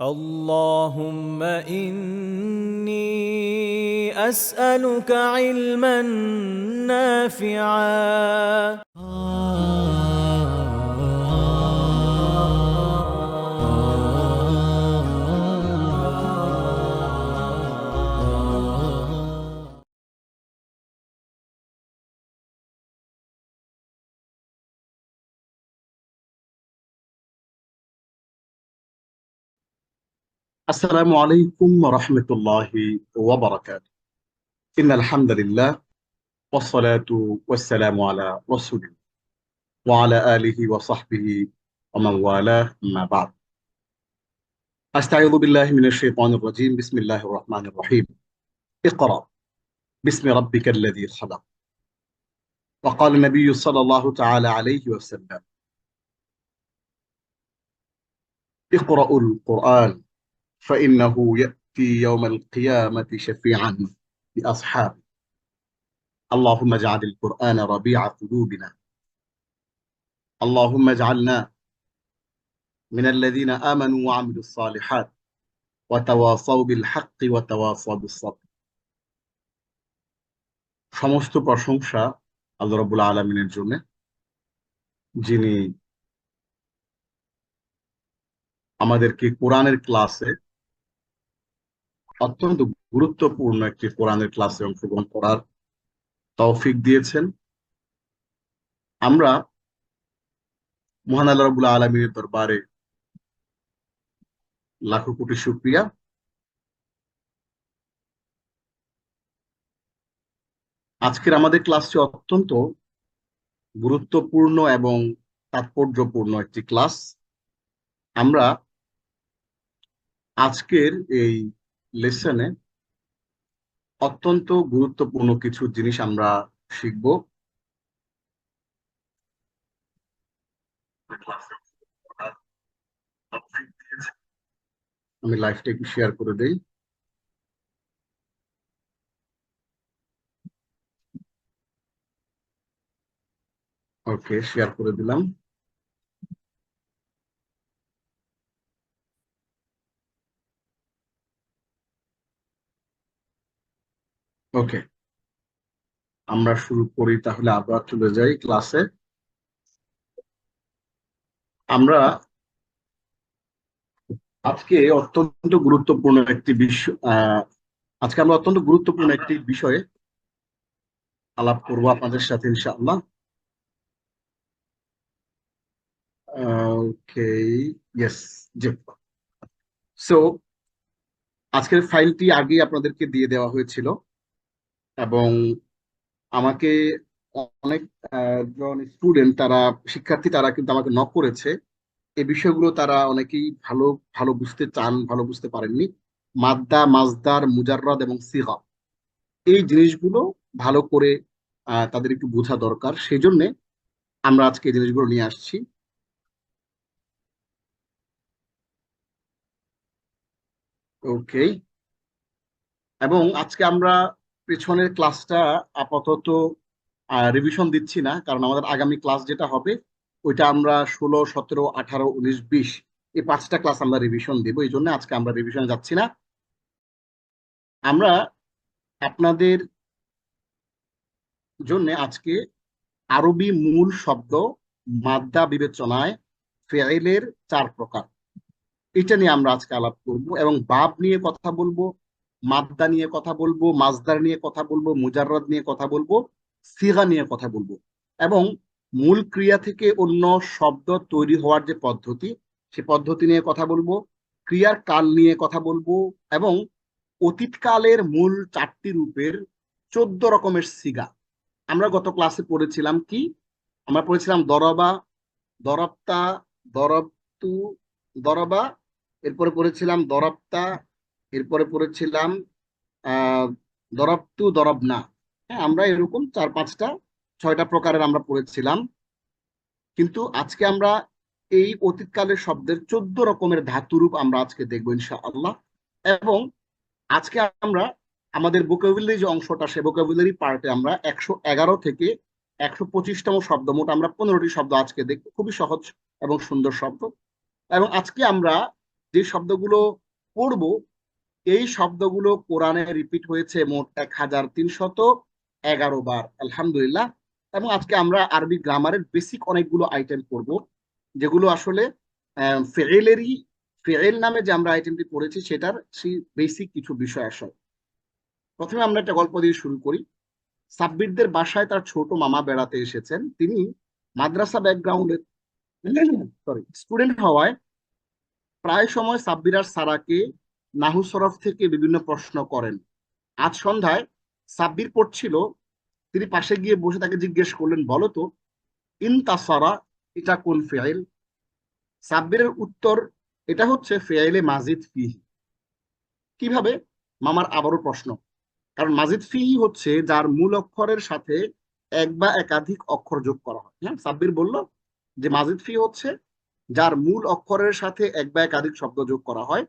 اللهم إني أسألك علما نافعا. السلام عليكم ورحمة الله وبركاته. إن الحمد لله والصلاة والسلام على رسول الله وعلى آله وصحبه ومن والاه أما بعد. أستعيذ بالله من الشيطان الرجيم. بسم الله الرحمن الرحيم. اقرأ باسم ربك الذي خلق. وقال النبي صلى الله تعالى عليه وسلم: اقرأوا القرآن فإنه يأتي يوم القيامة شفيعا لأصحابه. اللهم اجعل القرآن ربيع قلوبنا. اللهم اجعلنا من الذين آمنوا وعملوا الصالحات وتواصوا بالحق وتواصوا بالصبر. সমস্ত প্রশংসা আল্লাহ রাব্বুল আলামিনের জন্য, যিনি আমাদেরকে কোরআনের ক্লাসে, অত্যন্ত গুরুত্বপূর্ণ একটি কোরআনের ক্লাসে অংশগ্রহণ করার তৌফিক দিয়েছেন। আমরা মহান আল্লাহ রাব্বুল আলামিনের দরবারে লাখো কোটি শুকরিয়া। আজকের আমাদের ক্লাসটি অত্যন্ত গুরুত্বপূর্ণ এবং তাৎপর্যপূর্ণ একটি ক্লাস। আমরা আজকের এই লেসনে অত্যন্ত গুরুত্বপূর্ণ কিছু জিনিস আমরা শিখব। আমি লাইভটা একটু শেয়ার করে দেই। ওকে, শেয়ার করে দিলাম। ওকে, আমরা শুরু করি তাহলে। আবার চলে যাই ক্লাসে। আমরা আজকে অত্যন্ত গুরুত্বপূর্ণ একটি বিষয় আজকে আমরা অত্যন্ত গুরুত্বপূর্ণ একটি বিষয়ে আলাপ করব আপনাদের সাথে, ইনশাআল্লাহ। ওকে, ইয়েস, জি। সো আজকের ফাইলটি আগে আপনাদেরকে দিয়ে দেওয়া হয়েছিল এবং আমাকে অনেক জন স্টুডেন্ট, তারা শিক্ষার্থী, তারা কিন্তু আমাকে নক করেছে। এই বিষয়গুলো তারা অনেকেই ভালো ভালো বুঝতে চান, ভালো বুঝতে পারেননি। মাদ্দা, মাজদার, মুজাররদ এবং সিগা, এই জিনিসগুলো ভালো করে তাদের একটু বোঝা দরকার। সেই জন্য আমরা আজকে এই জিনিসগুলো নিয়ে আসছি। ওকে, এবং আজকে আমরা পেছনের ক্লাসটা আপাতত রিভিশন দিচ্ছি না, কারণ আমাদের আগামী ক্লাস যেটা হবে ওইটা আমরা 16, 17, 18, 19, 20 এই 5টা ক্লাস আমরা রিভিশন দেবো। এই জন্য আজকে আমরা রিভিশনে যাচ্ছি না। আমরা আপনাদের জন্য আজকে আরবি মূল শব্দ মাদ্দা বিবেচনায় ফেইলের 4 প্রকার, এটা নিয়ে আমরা আজকে আলাপ করব এবং বাব নিয়ে কথা বলবো, মাদ্দা নিয়ে কথা বলবো, মাজদার নিয়ে কথা বলবো, মুজাররদ নিয়ে কথা বলবো, সিগা নিয়ে কথা বলবো এবং মূল ক্রিয়া থেকে অন্য শব্দ তৈরি হওয়ার যে পদ্ধতি, সে পদ্ধতি নিয়ে কথা বলবো, ক্রিয়ার কাল নিয়ে কথা বলবো এবং অতীতকালের মূল 4টি রূপের 14 রকমের সিগা। আমরা গত ক্লাসে পড়েছিলাম কি? আমরা পড়েছিলাম দরবা, দরবতা, দরবতু, দরবা, এরপরে পড়েছিলাম দরবতা, এরপরে পড়েছিলাম আহ দরবতু, দরবনা। হ্যাঁ, আমরা এরকম 4, 5টা, 6টা প্রকারের আমরা পড়েছিলাম। কিন্তু আজকে আমরা এই অতীতকালের শব্দের 14 রকমের ধাতুরূপ আমরা আজকে দেখবো, ইনশাআল্লাহ। এবং আজকে আমরা আমাদের ভোকাবুলারি যে অংশটা, সে ভোকাবুলারি পার্টে আমরা 111 থেকে 125তম শব্দ, মোট আমরা 15টি শব্দ আজকে দেখবো। খুবই সহজ এবং সুন্দর শব্দ। এবং আজকে আমরা যে শব্দগুলো পড়বো এই শব্দগুলো কোরআনে রিপিট হয়েছে মোট 1311 বার, আলহামদুলিল্লাহ। এবং আজকে আমরা আরবি গ্রামারের বেসিক অনেকগুলো আইটেম করব, যেগুলো আসলে ফেলেরই ফেল নামে যে আমরা আইটেমটি পড়েছি সেটার সেই বেসিক কিছু বিষয় আসে। প্রথমে আমরা একটা গল্প দিয়ে শুরু করি। সাব্বিরদের বাসায় তার ছোট মামা বেড়াতে এসেছেন। তিনি মাদ্রাসা ব্যাকগ্রাউন্ডের স্টুডেন্ট হওয়ায় প্রায় সময় সাব্বির আর সারাকে নাহু সরফ থেকে বিভিন্ন প্রশ্ন করেন। আজ সন্ধ্যায় সাব্বির পড়ছিল, তিনি পাশে গিয়ে বসে তাকে জিজ্ঞেস করলেন, বলো তো ইনতাসারা এটা কোন ফেইল? সাব্বিরের উত্তর, এটা হচ্ছে ফেইলে মাজিদ ফিহি। কিভাবে? মামার আবারও প্রশ্ন। কারণ মাজিদ ফিহি হচ্ছে যার মূল অক্ষরের সাথে এক বা একাধিক অক্ষর যোগ করা হয়। হ্যাঁ, সাব্বির বলল যে মাজিদ ফি হচ্ছে যার মূল অক্ষরের সাথে এক বা একাধিক শব্দ যোগ করা হয়।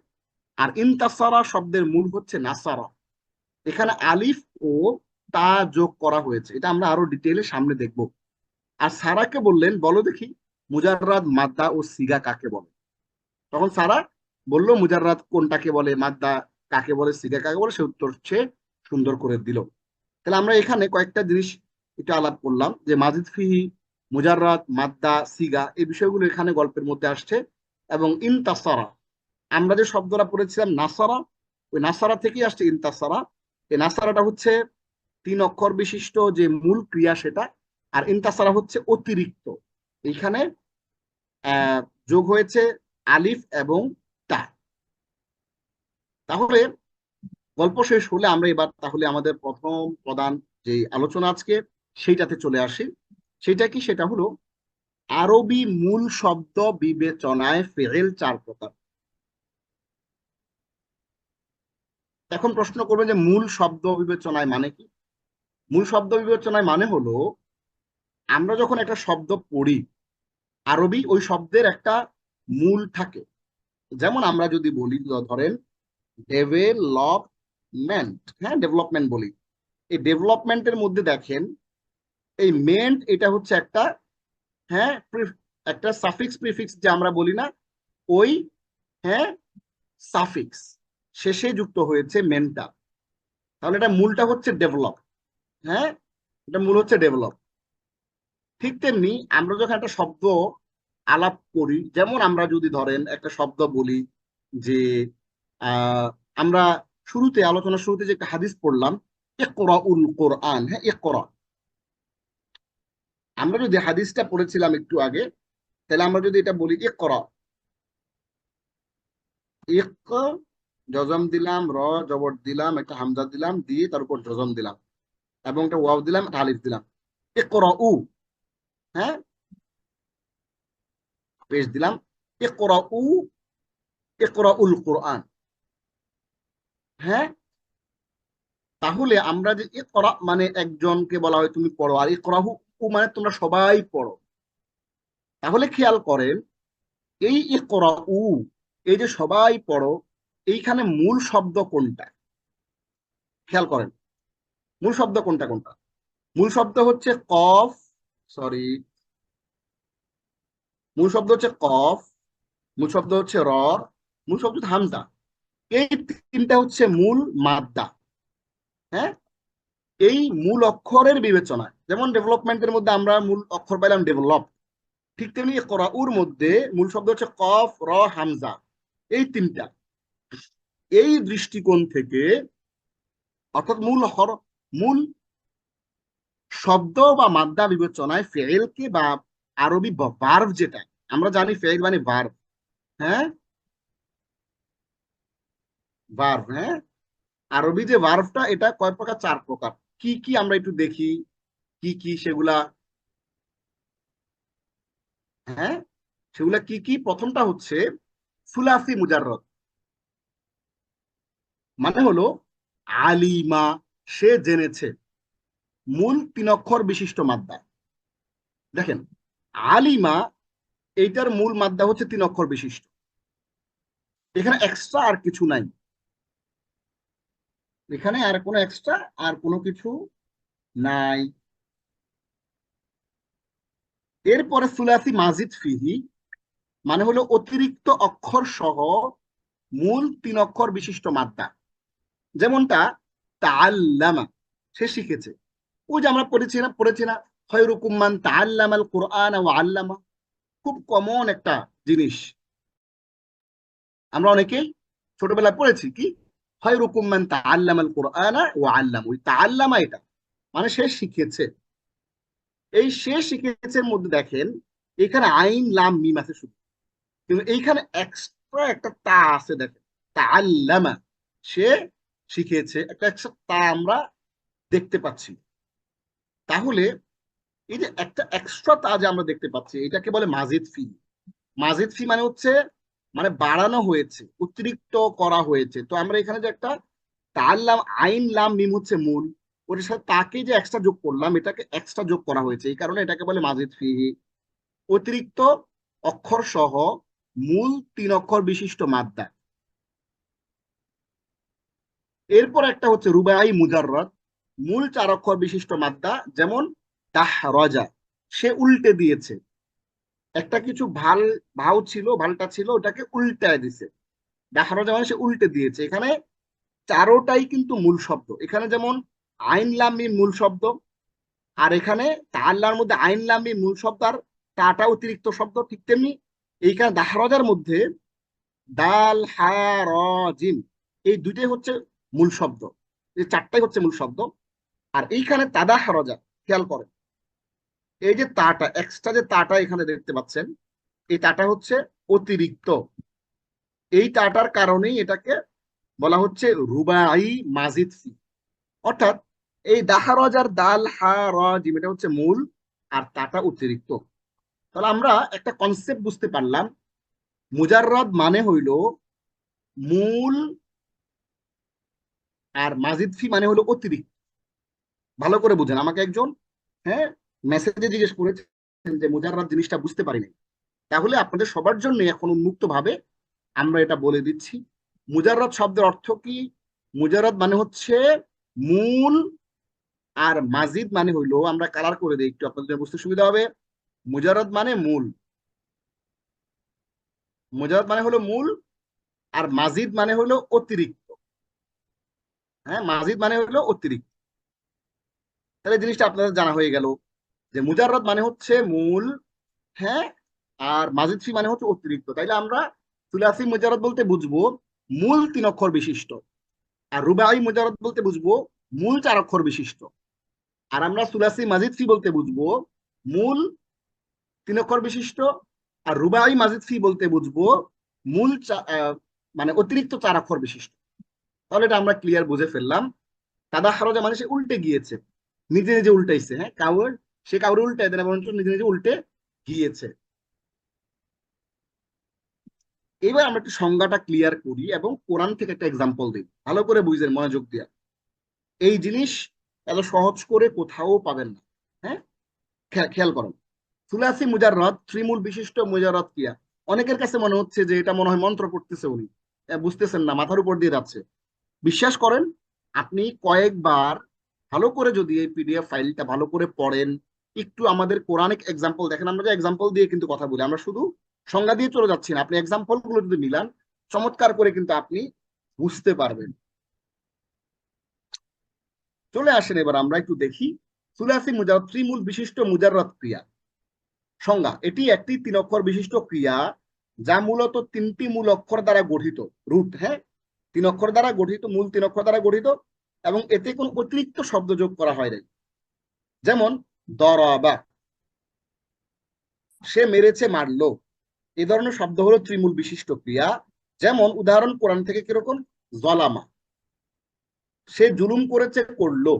আর ইনতাসারা শব্দের মূল হচ্ছে নাসারা, এখানে আলিফ ও তা যোগ করা হয়েছে। এটা আমরা আরো ডিটেইলে সামনে দেখব। আর সারাকে বললেন, বলো দেখি মুজাররাদ, মাদ্দা ও সিগা কাকে বলে? তখন সারা বলল মুজাররাদ কোনটাকে বলে, মাদ্দা কাকে বলে, সিগা কাকে বলে, সে উত্তর সে সুন্দর করে দিল। তাহলে আমরা এখানে কয়েকটা জিনিস একটু আলাপ করলাম, যে মাজিদ ফিহি, মুজাররাদ, মাদ্দা, সিগা, এই বিষয়গুলো এখানে গল্পের মধ্যে আসছে। এবং ইনতাসারা, আমরা যে শব্দটা পড়েছিলাম নাসারা, ওই নাসারা থেকেই আসছে ইনতাসারা। এই নাসারাটা হচ্ছে 3 অক্ষর বিশিষ্ট যে মূল ক্রিয়া সেটা, আর ইনতাসারা হচ্ছে অতিরিক্ত। এইখানে যোগ হয়েছে আলিফ এবং তা। তাহলে গল্প শেষ হলে আমরা এবার তাহলে আমাদের প্রথম প্রধান যে আলোচনা আজকে সেইটাতে চলে আসি। সেটা কি? সেটা হলো আরবি মূল শব্দ বিবেচনায় ফেল 4 প্রকার। এখন প্রশ্ন করবে যে মূল শব্দ বিবেচনায় মানে কি? মূল শব্দ বিবেচনায় মানে হলো আমরা যখন একটা শব্দ পড়ি আরবি, ওই শব্দের একটা মূল থাকে। যেমন আমরা যদি বলি, ধরেন ডেভেলপমেন্ট, হ্যাঁ ডেভেলপমেন্ট বলি, এই ডেভেলপমেন্টের মধ্যে দেখেন এই মেন্ট এটা হচ্ছে একটা, হ্যাঁ একটা সাফিক্স প্রিফিক্স যে আমরা বলি না, ওই হ্যাঁ সাফিক্স শেষে যুক্ত হয়েছে মেনটা। তাহলে এটা মূলটা হচ্ছে ডেভেলপ। হ্যাঁ, এটা মূল হচ্ছে ডেভেলপ। ঠিক তেমনি আমরা যখন একটা শব্দ আলাপ করি, যেমন আমরা যদি ধরেন একটা শব্দ বলি যে আহ আমরা শুরুতে আলোচনার শুরুতে যে একটা হাদিস পড়লাম, ইকরাউল কোরআন, হ্যাঁ ইকরা, আমরা যদি হাদিসটা পড়েছিলাম একটু আগে, তাহলে আমরা যদি এটা বলি ইকরা, ইক জজম দিলাম, র জবর দিলাম, একটা হামজা দিলাম, দিয়ে তার উপর জজম দিলাম, এবং একটা ওয়াও দিলাম, একটা আলিফ দিলাম, ইকরাউ, হ্যাঁ পেশ দিলাম, ইকরাউ, ইকরাউল কোরআন। হ্যাঁ, তাহলে আমরা যে ইকরা মানে একজনকে বলা হয় তুমি পড়ো, আর ইকরাহু মানে তোমরা সবাই পড়ো। তাহলে খেয়াল করেন এই ইকরাউ, এই যে সবাই পড়ো, এইখানে মূল শব্দ কোনটা? খেয়াল করেন মূল শব্দ কোনটা কোনটা? মূল শব্দ হচ্ছে কফ, সরি, মূল শব্দ হচ্ছে কফ, মূল শব্দ হচ্ছে র, মূল শব্দ হচ্ছে হামজা। এই তিনটা হচ্ছে মূল মাদ্দা। হ্যাঁ, এই মূল অক্ষরের বিবেচনায়, যেমন ডেভেলপমেন্টের মধ্যে আমরা মূল অক্ষর পাইলাম ডেভেলপ, ঠিক তেমনি কোরআউর মধ্যে মূল শব্দ হচ্ছে কফ, র, হামজা, এই তিনটা। এই দৃষ্টিকোণ থেকে, অর্থাৎ মূল শব্দ বা মাদ্দা বিবেচনায় ফেলকে বা আরবি ভার্ব, যেটা আমরা জানি ফেল মানে ভার্ব, হ্যাঁ ভার্ব, হ্যাঁ আরবি যে ভার্বটা এটা কয় প্রকার? 4 প্রকার। কি কি আমরা একটু দেখি, কি কি সেগুলা। হ্যাঁ, সেগুলা কি কি? প্রথমটা হচ্ছে সুলাসি মুজাররদ, মানে হলো আলিমা, সে জেনেছে, মূল 3 অক্ষর বিশিষ্ট মাদ্দা। দেখেন আলিমা, এইটার মূল মাদ্দা হচ্ছে 3 অক্ষর বিশিষ্ট, এখানে এক্সট্রা আর কিছু নাই, এখানে আর কোনো এক্সট্রা আর কোনো কিছু নাই। এরপরে সুলাসি মাজিদ ফিহি, মানে হলো অতিরিক্ত অক্ষর সহ মূল 3 অক্ষর বিশিষ্ট মাদ্দা। যেমনটা তাআল্লামা, সে শিখেছে। ওই যে আমরা পড়েছি না খায়রুকুম মান তাআল্লামাল কুরআন ওয়া আল্লামা, খুব কমন একটা জিনিস। আমরা অনেকেই ছোটবেলায় পড়েছি কি খায়রুকুম মান তাআল্লামাল কুরআন ওয়া আল্লামা, ওই তাআল্লামা এটা মানে সে শিখেছে। এই সে শিখেছে মধ্যে দেখেন এখানে আইন লাম মিম আছে শুধু, কিন্তু এইখানে এক্সট্রা একটা তা আছে দেখেন, তাআল্লামা, সে শিখেছে, একটা এক্সট্রা তা আমরা দেখতে পাচ্ছি। তাহলে এই যে একটা এক্সট্রা তা যে আমরা দেখতে পাচ্ছি এটাকে বলে মাজিদ ফি। মাজিদ ফি মানে হচ্ছে মানে বাড়ানো হয়েছে, অতিরিক্ত করা হয়েছে। তো আমরা এখানে যে একটা তার লাম আইন লাম মিম হচ্ছে মূল, ওটার সাথে তাকে যে এক্সট্রা যোগ করলাম এটাকে এক্সট্রা যোগ করা হয়েছে, এই কারণে এটাকে বলে মাজিদ ফি। অতিরিক্ত অক্ষর সহ মূল 3 অক্ষর বিশিষ্ট মাদ্দা। এরপর একটা হচ্ছে রুবাই মুজাররদ, মূল 4 অক্ষর বিশিষ্ট মাদ্দা। যেমন তাহরাজা, সে উল্টে দিয়েছে। একটা কিছু ভাও ছিল, ভালটা ছিল, ওটাকে উল্টায় দিছে। দাহরাজা মানে সে উল্টে দিয়েছে। এখানে চারোটাই কিন্তু মূল শব্দ। এখানে যেমন আইন লাম মিম মূল শব্দ, আর এখানে তাআল্লার মধ্যে আইন লাম মিম মূল শব্দ আর তাটা অতিরিক্ত শব্দ, ঠিক তেমনি এইখানে দাহরাজার মধ্যে দাল হা র জিম এই দুইটাই হচ্ছে মূল শব্দ, এই চারটাই হচ্ছে মূল শব্দ। আর এইখানে তাদাহরাজা, খেয়াল করেন এই যে তাটা এক্সট্রা যে তাটা এখানে দেখতে পাচ্ছেন, এই তাটা হচ্ছে অতিরিক্ত। এই তাটার কারণেই এটাকে বলা হচ্ছে রুবাই মাজিদ ফি। অর্থাৎ এই দাহারজার দাল হা র জিম এটা হচ্ছে মূল আর তাটা অতিরিক্ত। তাহলে আমরা একটা কনসেপ্ট বুঝতে পারলাম, মুজাররদ মানে হইল মূল আর মাজিদ ফি মানে হলো অতিরিক্ত। ভালো করে বুঝেন, আমাকে একজন হ্যাঁ মেসেজে জিজ্ঞেস করেছেন যে মুজাররদ জিনিসটা বুঝতে পারিনি। তাহলে আপনাদের সবার জন্য এখন উন্মুক্ত ভাবে আমরা এটা বলে দিচ্ছি। মুজাররদ শব্দের অর্থ কি? মুজাররদ মানে হচ্ছে মূল, আর মাজিদ মানে হইলো, আমরা কালার করে দিই একটু আপনাদের বুঝতে সুবিধা হবে। মুজাররদ মানে মূল, মুজাররদ মানে হলো মূল, আর মাজিদ মানে হলো অতিরিক্ত। হ্যাঁ, মাজিদ মানে হলো অতিরিক্ত। তাহলে জিনিসটা আপনাদের জানা হয়ে গেল যে মুজাররদ মানে হচ্ছে মূল, হ্যাঁ, আর মাজিদ ফি মানে হচ্ছে অতিরিক্ত। তাইলে আমরা সুলাসি মুজাররদ বলতে বুঝবো মূল 3 অক্ষর বিশিষ্ট, আর রুবাই মুজাররদ বলতে বুঝবো মূল 4 অক্ষর বিশিষ্ট। আর আমরা সুলাসি মাজিদ ফি বলতে বুঝবো মূল 3 অক্ষর বিশিষ্ট, আর রুবাই মাজিদ ফি বলতে বুঝবো মূল মানে অতিরিক্ত 4 অক্ষর বিশিষ্ট। তাহলে এটা আমরা ক্লিয়ার বুঝে ফেললাম। কাদা হারজা মানে সে উল্টে গিয়েছে, নিজে নিজে উল্টাইছে। হ্যাঁ, কাউর সে কাউরে উল্টাই দেয় না, বরঞ্চ নিজে নিজে উল্টে গিয়েছে। এবার আমরা একটু সংজ্ঞাটা ক্লিয়ার করি এবং কোরআন থেকে একটা এক্সাম্পল দিই, ভালো করে বুঝবেন মনোযোগ দিয়ে। এই জিনিস এত সহজ করে কোথাও পাবেন না। হ্যাঁ, খেয়াল করুন। সুলাসি মুজাররদ, ত্রিমূল বিশিষ্ট মুজাররদ কিয়া। অনেকের কাছে মনে হচ্ছে যে এটা মনে হয় মন্ত্র পড়তেছে উনি, বুঝতেছেন না, মাথার উপর দিয়ে যাচ্ছে। বিশ্বাস করেন, আপনি কয়েকবার ভালো করে যদি এই পিডিএফ ফাইলটা ভালো করে পড়েন, একটু আমাদের কোরআনিক এক্সাম্পল দেখেন, আমরা যে এক্সাম্পল দিয়ে কিন্তু কথা বলি, আমরা শুধু সংজ্ঞা দিয়ে চলে যাচ্ছি না। আপনি এক্সাম্পল গুলো যদি মিলান চমৎকার করে কিন্তু আপনি বুঝতে পারবেন। চলে আসেন এবার আমরা একটু দেখি সুলাসি মুজাররদ, ত্রিমূল বিশিষ্ট মুজাররদ ক্রিয়া সংজ্ঞা। এটি একটি 3 অক্ষর বিশিষ্ট ক্রিয়া যা মূলত 3টি মূল অক্ষর দ্বারা গঠিত। রুট, হ্যাঁ, 3 অক্ষর দ্বারা গঠিত, মূল 3 অক্ষর দ্বারা গঠিত, এবং এতে কোনো অতিরিক্ত শব্দ যোগ করা হয় নাই। যেমন দরাবা, সে মেরেছে মারলো। এই ধরনের শব্দ হলো ত্রিমূল বিশিষ্ট ক্রিয়া। যেমন উদাহরণ কোরআন থেকে কিরকম, জলামা, সে জুলুম করেছে করলো।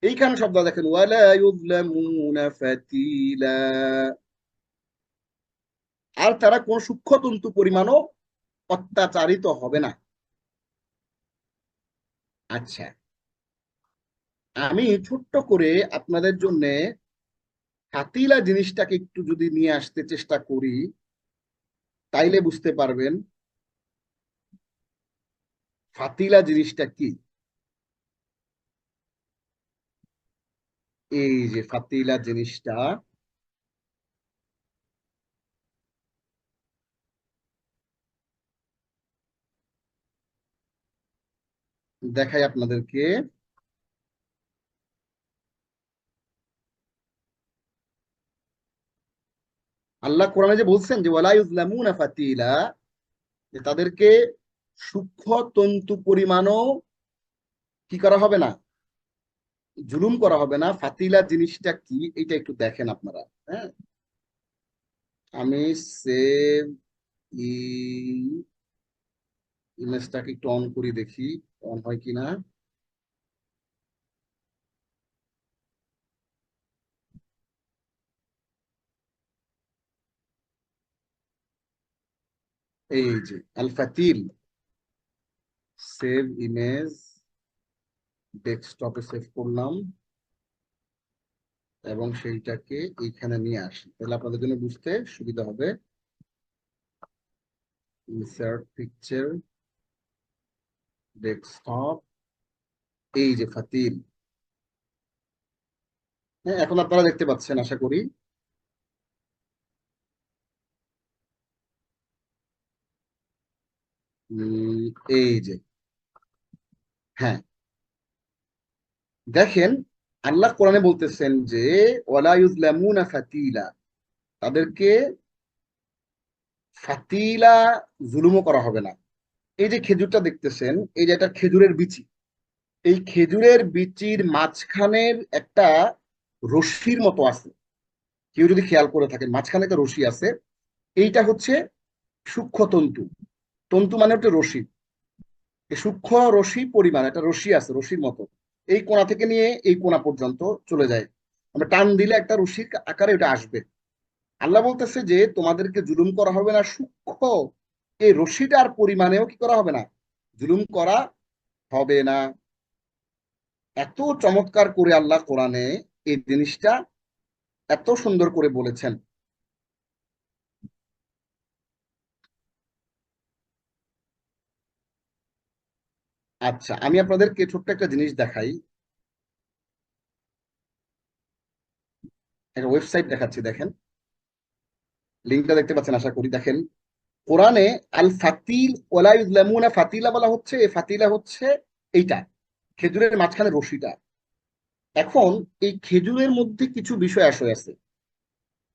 এইখানে শব্দ দেখেন ওয়ালা ইউযলামুনা ফাতিলা, আর তারা কোন সূক্ষ্ম তন্তু পরিমাণও অত্যাচারিত হবে না। আচ্ছা, আমি ছোট্ট করে আপনাদের জন্য ফাতিলা জিনিসটাকে একটু যদি নিয়ে আসতে চেষ্টা করি তাইলে বুঝতে পারবেন ফাতিলা জিনিসটা কি। এই যে ফাতিলা জিনিসটা, দেখাই আপনাদেরকে। আল্লাহ কোরআনে যে বলছেন যে ওয়ালা ইউজলামুনা ফাতিলা, যে তাদেরকে সূক্ষ্ম তন্তু পরিমাণও কি করা হবে না, জুলুম করা হবে না। ফাতিলা জিনিসটা কি এটা একটু দেখেন আপনারা। হ্যাঁ, আমি সেভ ইমেজটাকে একটু অন করি, দেখি অন হয় কিনা। এই যে আল ফাতিল, সেভ ইমেজ, ডেস্কটপে সেভ করলাম এবং সেইটাকে এইখানে নিয়ে আসি, তাহলে আপনাদের জন্য বুঝতে সুবিধা হবে। ইনসার্ট পিকচার, ডেস্কটপ, এই যে ফাতিল। হ্যাঁ, এখন আপনারা দেখতে পাচ্ছেন আশা করি। এই যে, হ্যাঁ, দেখেন আল্লাহ কোরআনে বলতেছেন যে ওয়ালা ইউজলামুনা ফাতিলা, তাদেরকে ফাতিলা জুলুমও করা হবে না। এই যে খেজুরটা দেখতেছেন, এই যে একটা খেজুরের বিচি, এই খেজুরের বিচির মাঝখানের একটা রশ্মির মতো আছে, কেউ যদি খেয়াল করে থাকেন মাঝখানে একটা রশি আছে, এইটা হচ্ছে সূক্ষ্ম তন্তু। তন্তু মানে হচ্ছে রশি। এই সূক্ষ্ম রশি পরিমাণ একটা রশি আছে, রশির মতো, এই কোণা থেকে নিয়ে এই কোণা পর্যন্ত চলে যায়। আমরা টান দিলে একটা রশির আকারে এটা আসবে। আল্লাহ বলতেছে যে তোমাদেরকে জুলুম করা হবে না, সূক্ষ্ম এই রশিটার পরিমাণেও কি করা হবে না, জুলুম করা হবে না। এত চমৎকার করে আল্লাহ কোরআনে এই জিনিসটা এত সুন্দর করে বলেছেন। আচ্ছা, আমি আপনাদেরকে ছোট্ট একটা জিনিস দেখাই, একটা ওয়েবসাইট দেখাচ্ছি, দেখেন লিঙ্কটা দেখতে পাচ্ছেন আশা করি। দেখেন কোরআনে আল ফাতিল ওয়ালা ইউজলামুনা ফাতিলা বলা হচ্ছে, এই ফাতিলা হচ্ছে এইটা খেজুরের মাঝখানে রশিটা। এখন এই খেজুরের মধ্যে কিছু বিষয় আসে আছে।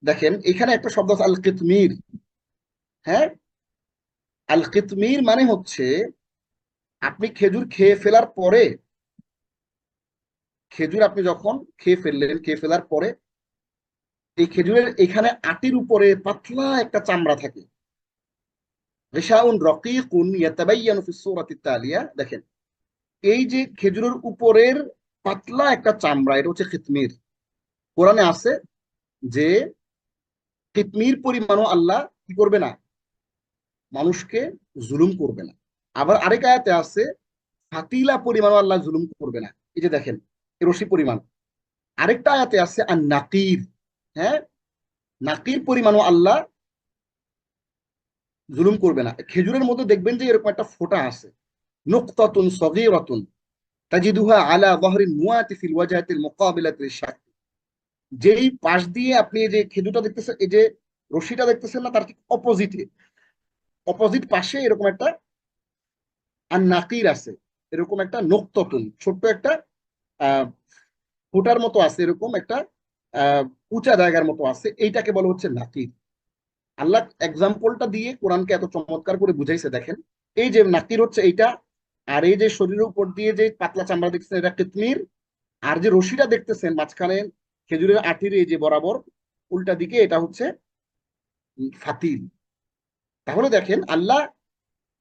দেখেন এখানে একটা শব্দ আছে আল কিতমির। হ্যাঁ, আল কিতমির মানে হচ্ছে আপনি খেজুর খেয়ে ফেলার পরে, খেজুর আপনি যখন খেয়ে ফেললেন, খেয়ে ফেলার পরে এই খেজুরের এখানে আটির উপরে পাতলা একটা চামড়া থাকে, রিশাউন রকিকুন ইয়াতাবাইয়ানু ফিস সূরাতিত তালিয়া। দেখেন এই যে খেজুরের উপরের পাতলা একটা চামড়া, এটা হচ্ছে খিতমির। কোরআনে আছে যে কিতমির পরিমাণও আল্লাহ কি করবে না, মানুষকে জুলুম করবে না। আবার আরেক আয়াতে আছে ফাতিলা পরিমাণও আল্লাহ জুলুম করবে না। এই যে দেখেন এই রশি পরিমাণ। আরেকটা আয়াতে আছে আর নাকির, হ্যাঁ, নাকির পরিমাণও আল্লাহ জুলুম করবে না। খেজুরের মধ্যে দেখবেন যে এরকম একটা ফোঁটা আছে, নুকতাতুন সগীরাতুন তাজিদুহা আলা যাহরিন মুয়াতি ফিল ওয়াজহাতিল মুকাবিলাতি লিশ-শাক। যেই পাশ দিয়ে আপনি এই যে খেজুরটা দেখতেছেন, এই যে রশিটা দেখতেছেন না, তার ঠিক অপোজিটে, অপোজিট পাশে এরকম একটা আর নাকির আছে, এরকম একটা নোক্ততুন ছোট্ট একটা আহ ফোটার মতো আছে, এরকম একটা আহ উঁচা জায়গার মতো আছে, এইটাকে বলা হচ্ছে নাকির। আল্লাহ এক্সাম্পলটা দিয়ে কোরআনকে এত চমৎকার করে বুঝাইছে। দেখেন এই যে নাকির হচ্ছে এইটা, আর এই যে শরীরের উপর দিয়ে যে পাতলা চামড়া দেখতেছেন এটা কিতমির, আর যে রশিটা দেখতেছেন মাঝখানে খেজুরের আঠির এই যে বরাবর উল্টা দিকে, এটা হচ্ছে ফাতিল। তাহলে দেখেন আল্লাহ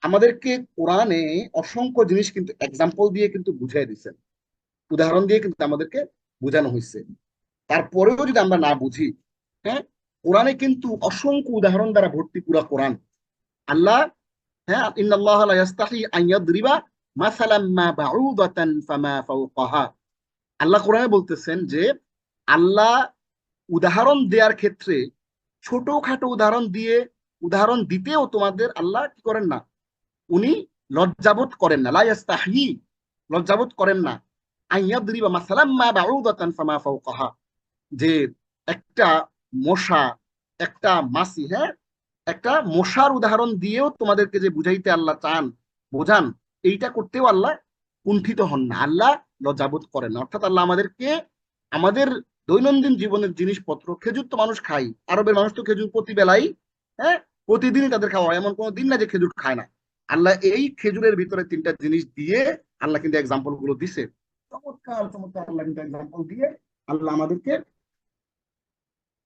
আমাদেরকে কোরআনে অসংখ্য জিনিস কিন্তু এক্সাম্পল দিয়ে কিন্তু বুঝাই দিচ্ছেন, উদাহরণ দিয়ে কিন্তু আমাদেরকে বোঝানো হয়েছে। তারপরেও যদি আমরা না বুঝি, হ্যাঁ, কোরআনে কিন্তু অসংখ্য উদাহরণ দ্বারা ভর্তি পুরা কোরআন। আল্লাহ, হ্যাঁ, ইন্নাল্লাহ লা ইস্তাহি আন ইয়াদরিবা মাসালাম মা বাউদাতান ফামা ফাওকাহা। আল্লাহ কোরআনে বলতেছেন যে আল্লাহ উদাহরণ দেওয়ার ক্ষেত্রে ছোটখাটো উদাহরণ দিয়ে, উদাহরণ দিতেও তোমাদের আল্লাহ কি করেন না, উনি লজ্জাবোধ করেন না, লা ইস্তাহি, লজ্জাবোধ করেন না, আন ইয়াদরিবা মাসালাম মা বাউদাতান ফামা ফাওকাহা, যে একটা মশা, একটা মাছি, হ্যাঁ, একটা মশার উদাহরণ দিয়েও তোমাদেরকে যে বুঝাইতে আল্লাহ চান, বোঝান, এইটা করতেও আল্লাহ কুণ্ঠিত হন না, আল্লাহ লজ্জাবোধ করেন না। অর্থাৎ আল্লাহ আমাদেরকে আমাদের দৈনন্দিন জীবনের জিনিসপত্র, খেজুর তো মানুষ খায়, আরবের মানুষ তো খেজুর প্রতি বেলাই, হ্যাঁ, প্রতিদিনই তাদের খাওয়া হয়, এমন কোনো দিন না যে খেজুর খায় না। আল্লাহ এই খেজুরের ভিতরে তিনটা জিনিস দিয়ে আল্লাহ কিন্তু এক্সাম্পল গুলো দিছে, চমৎকার চমৎকার আল্লাহ কিন্তু এক্সাম্পল দিয়ে আল্লাহ আমাদেরকে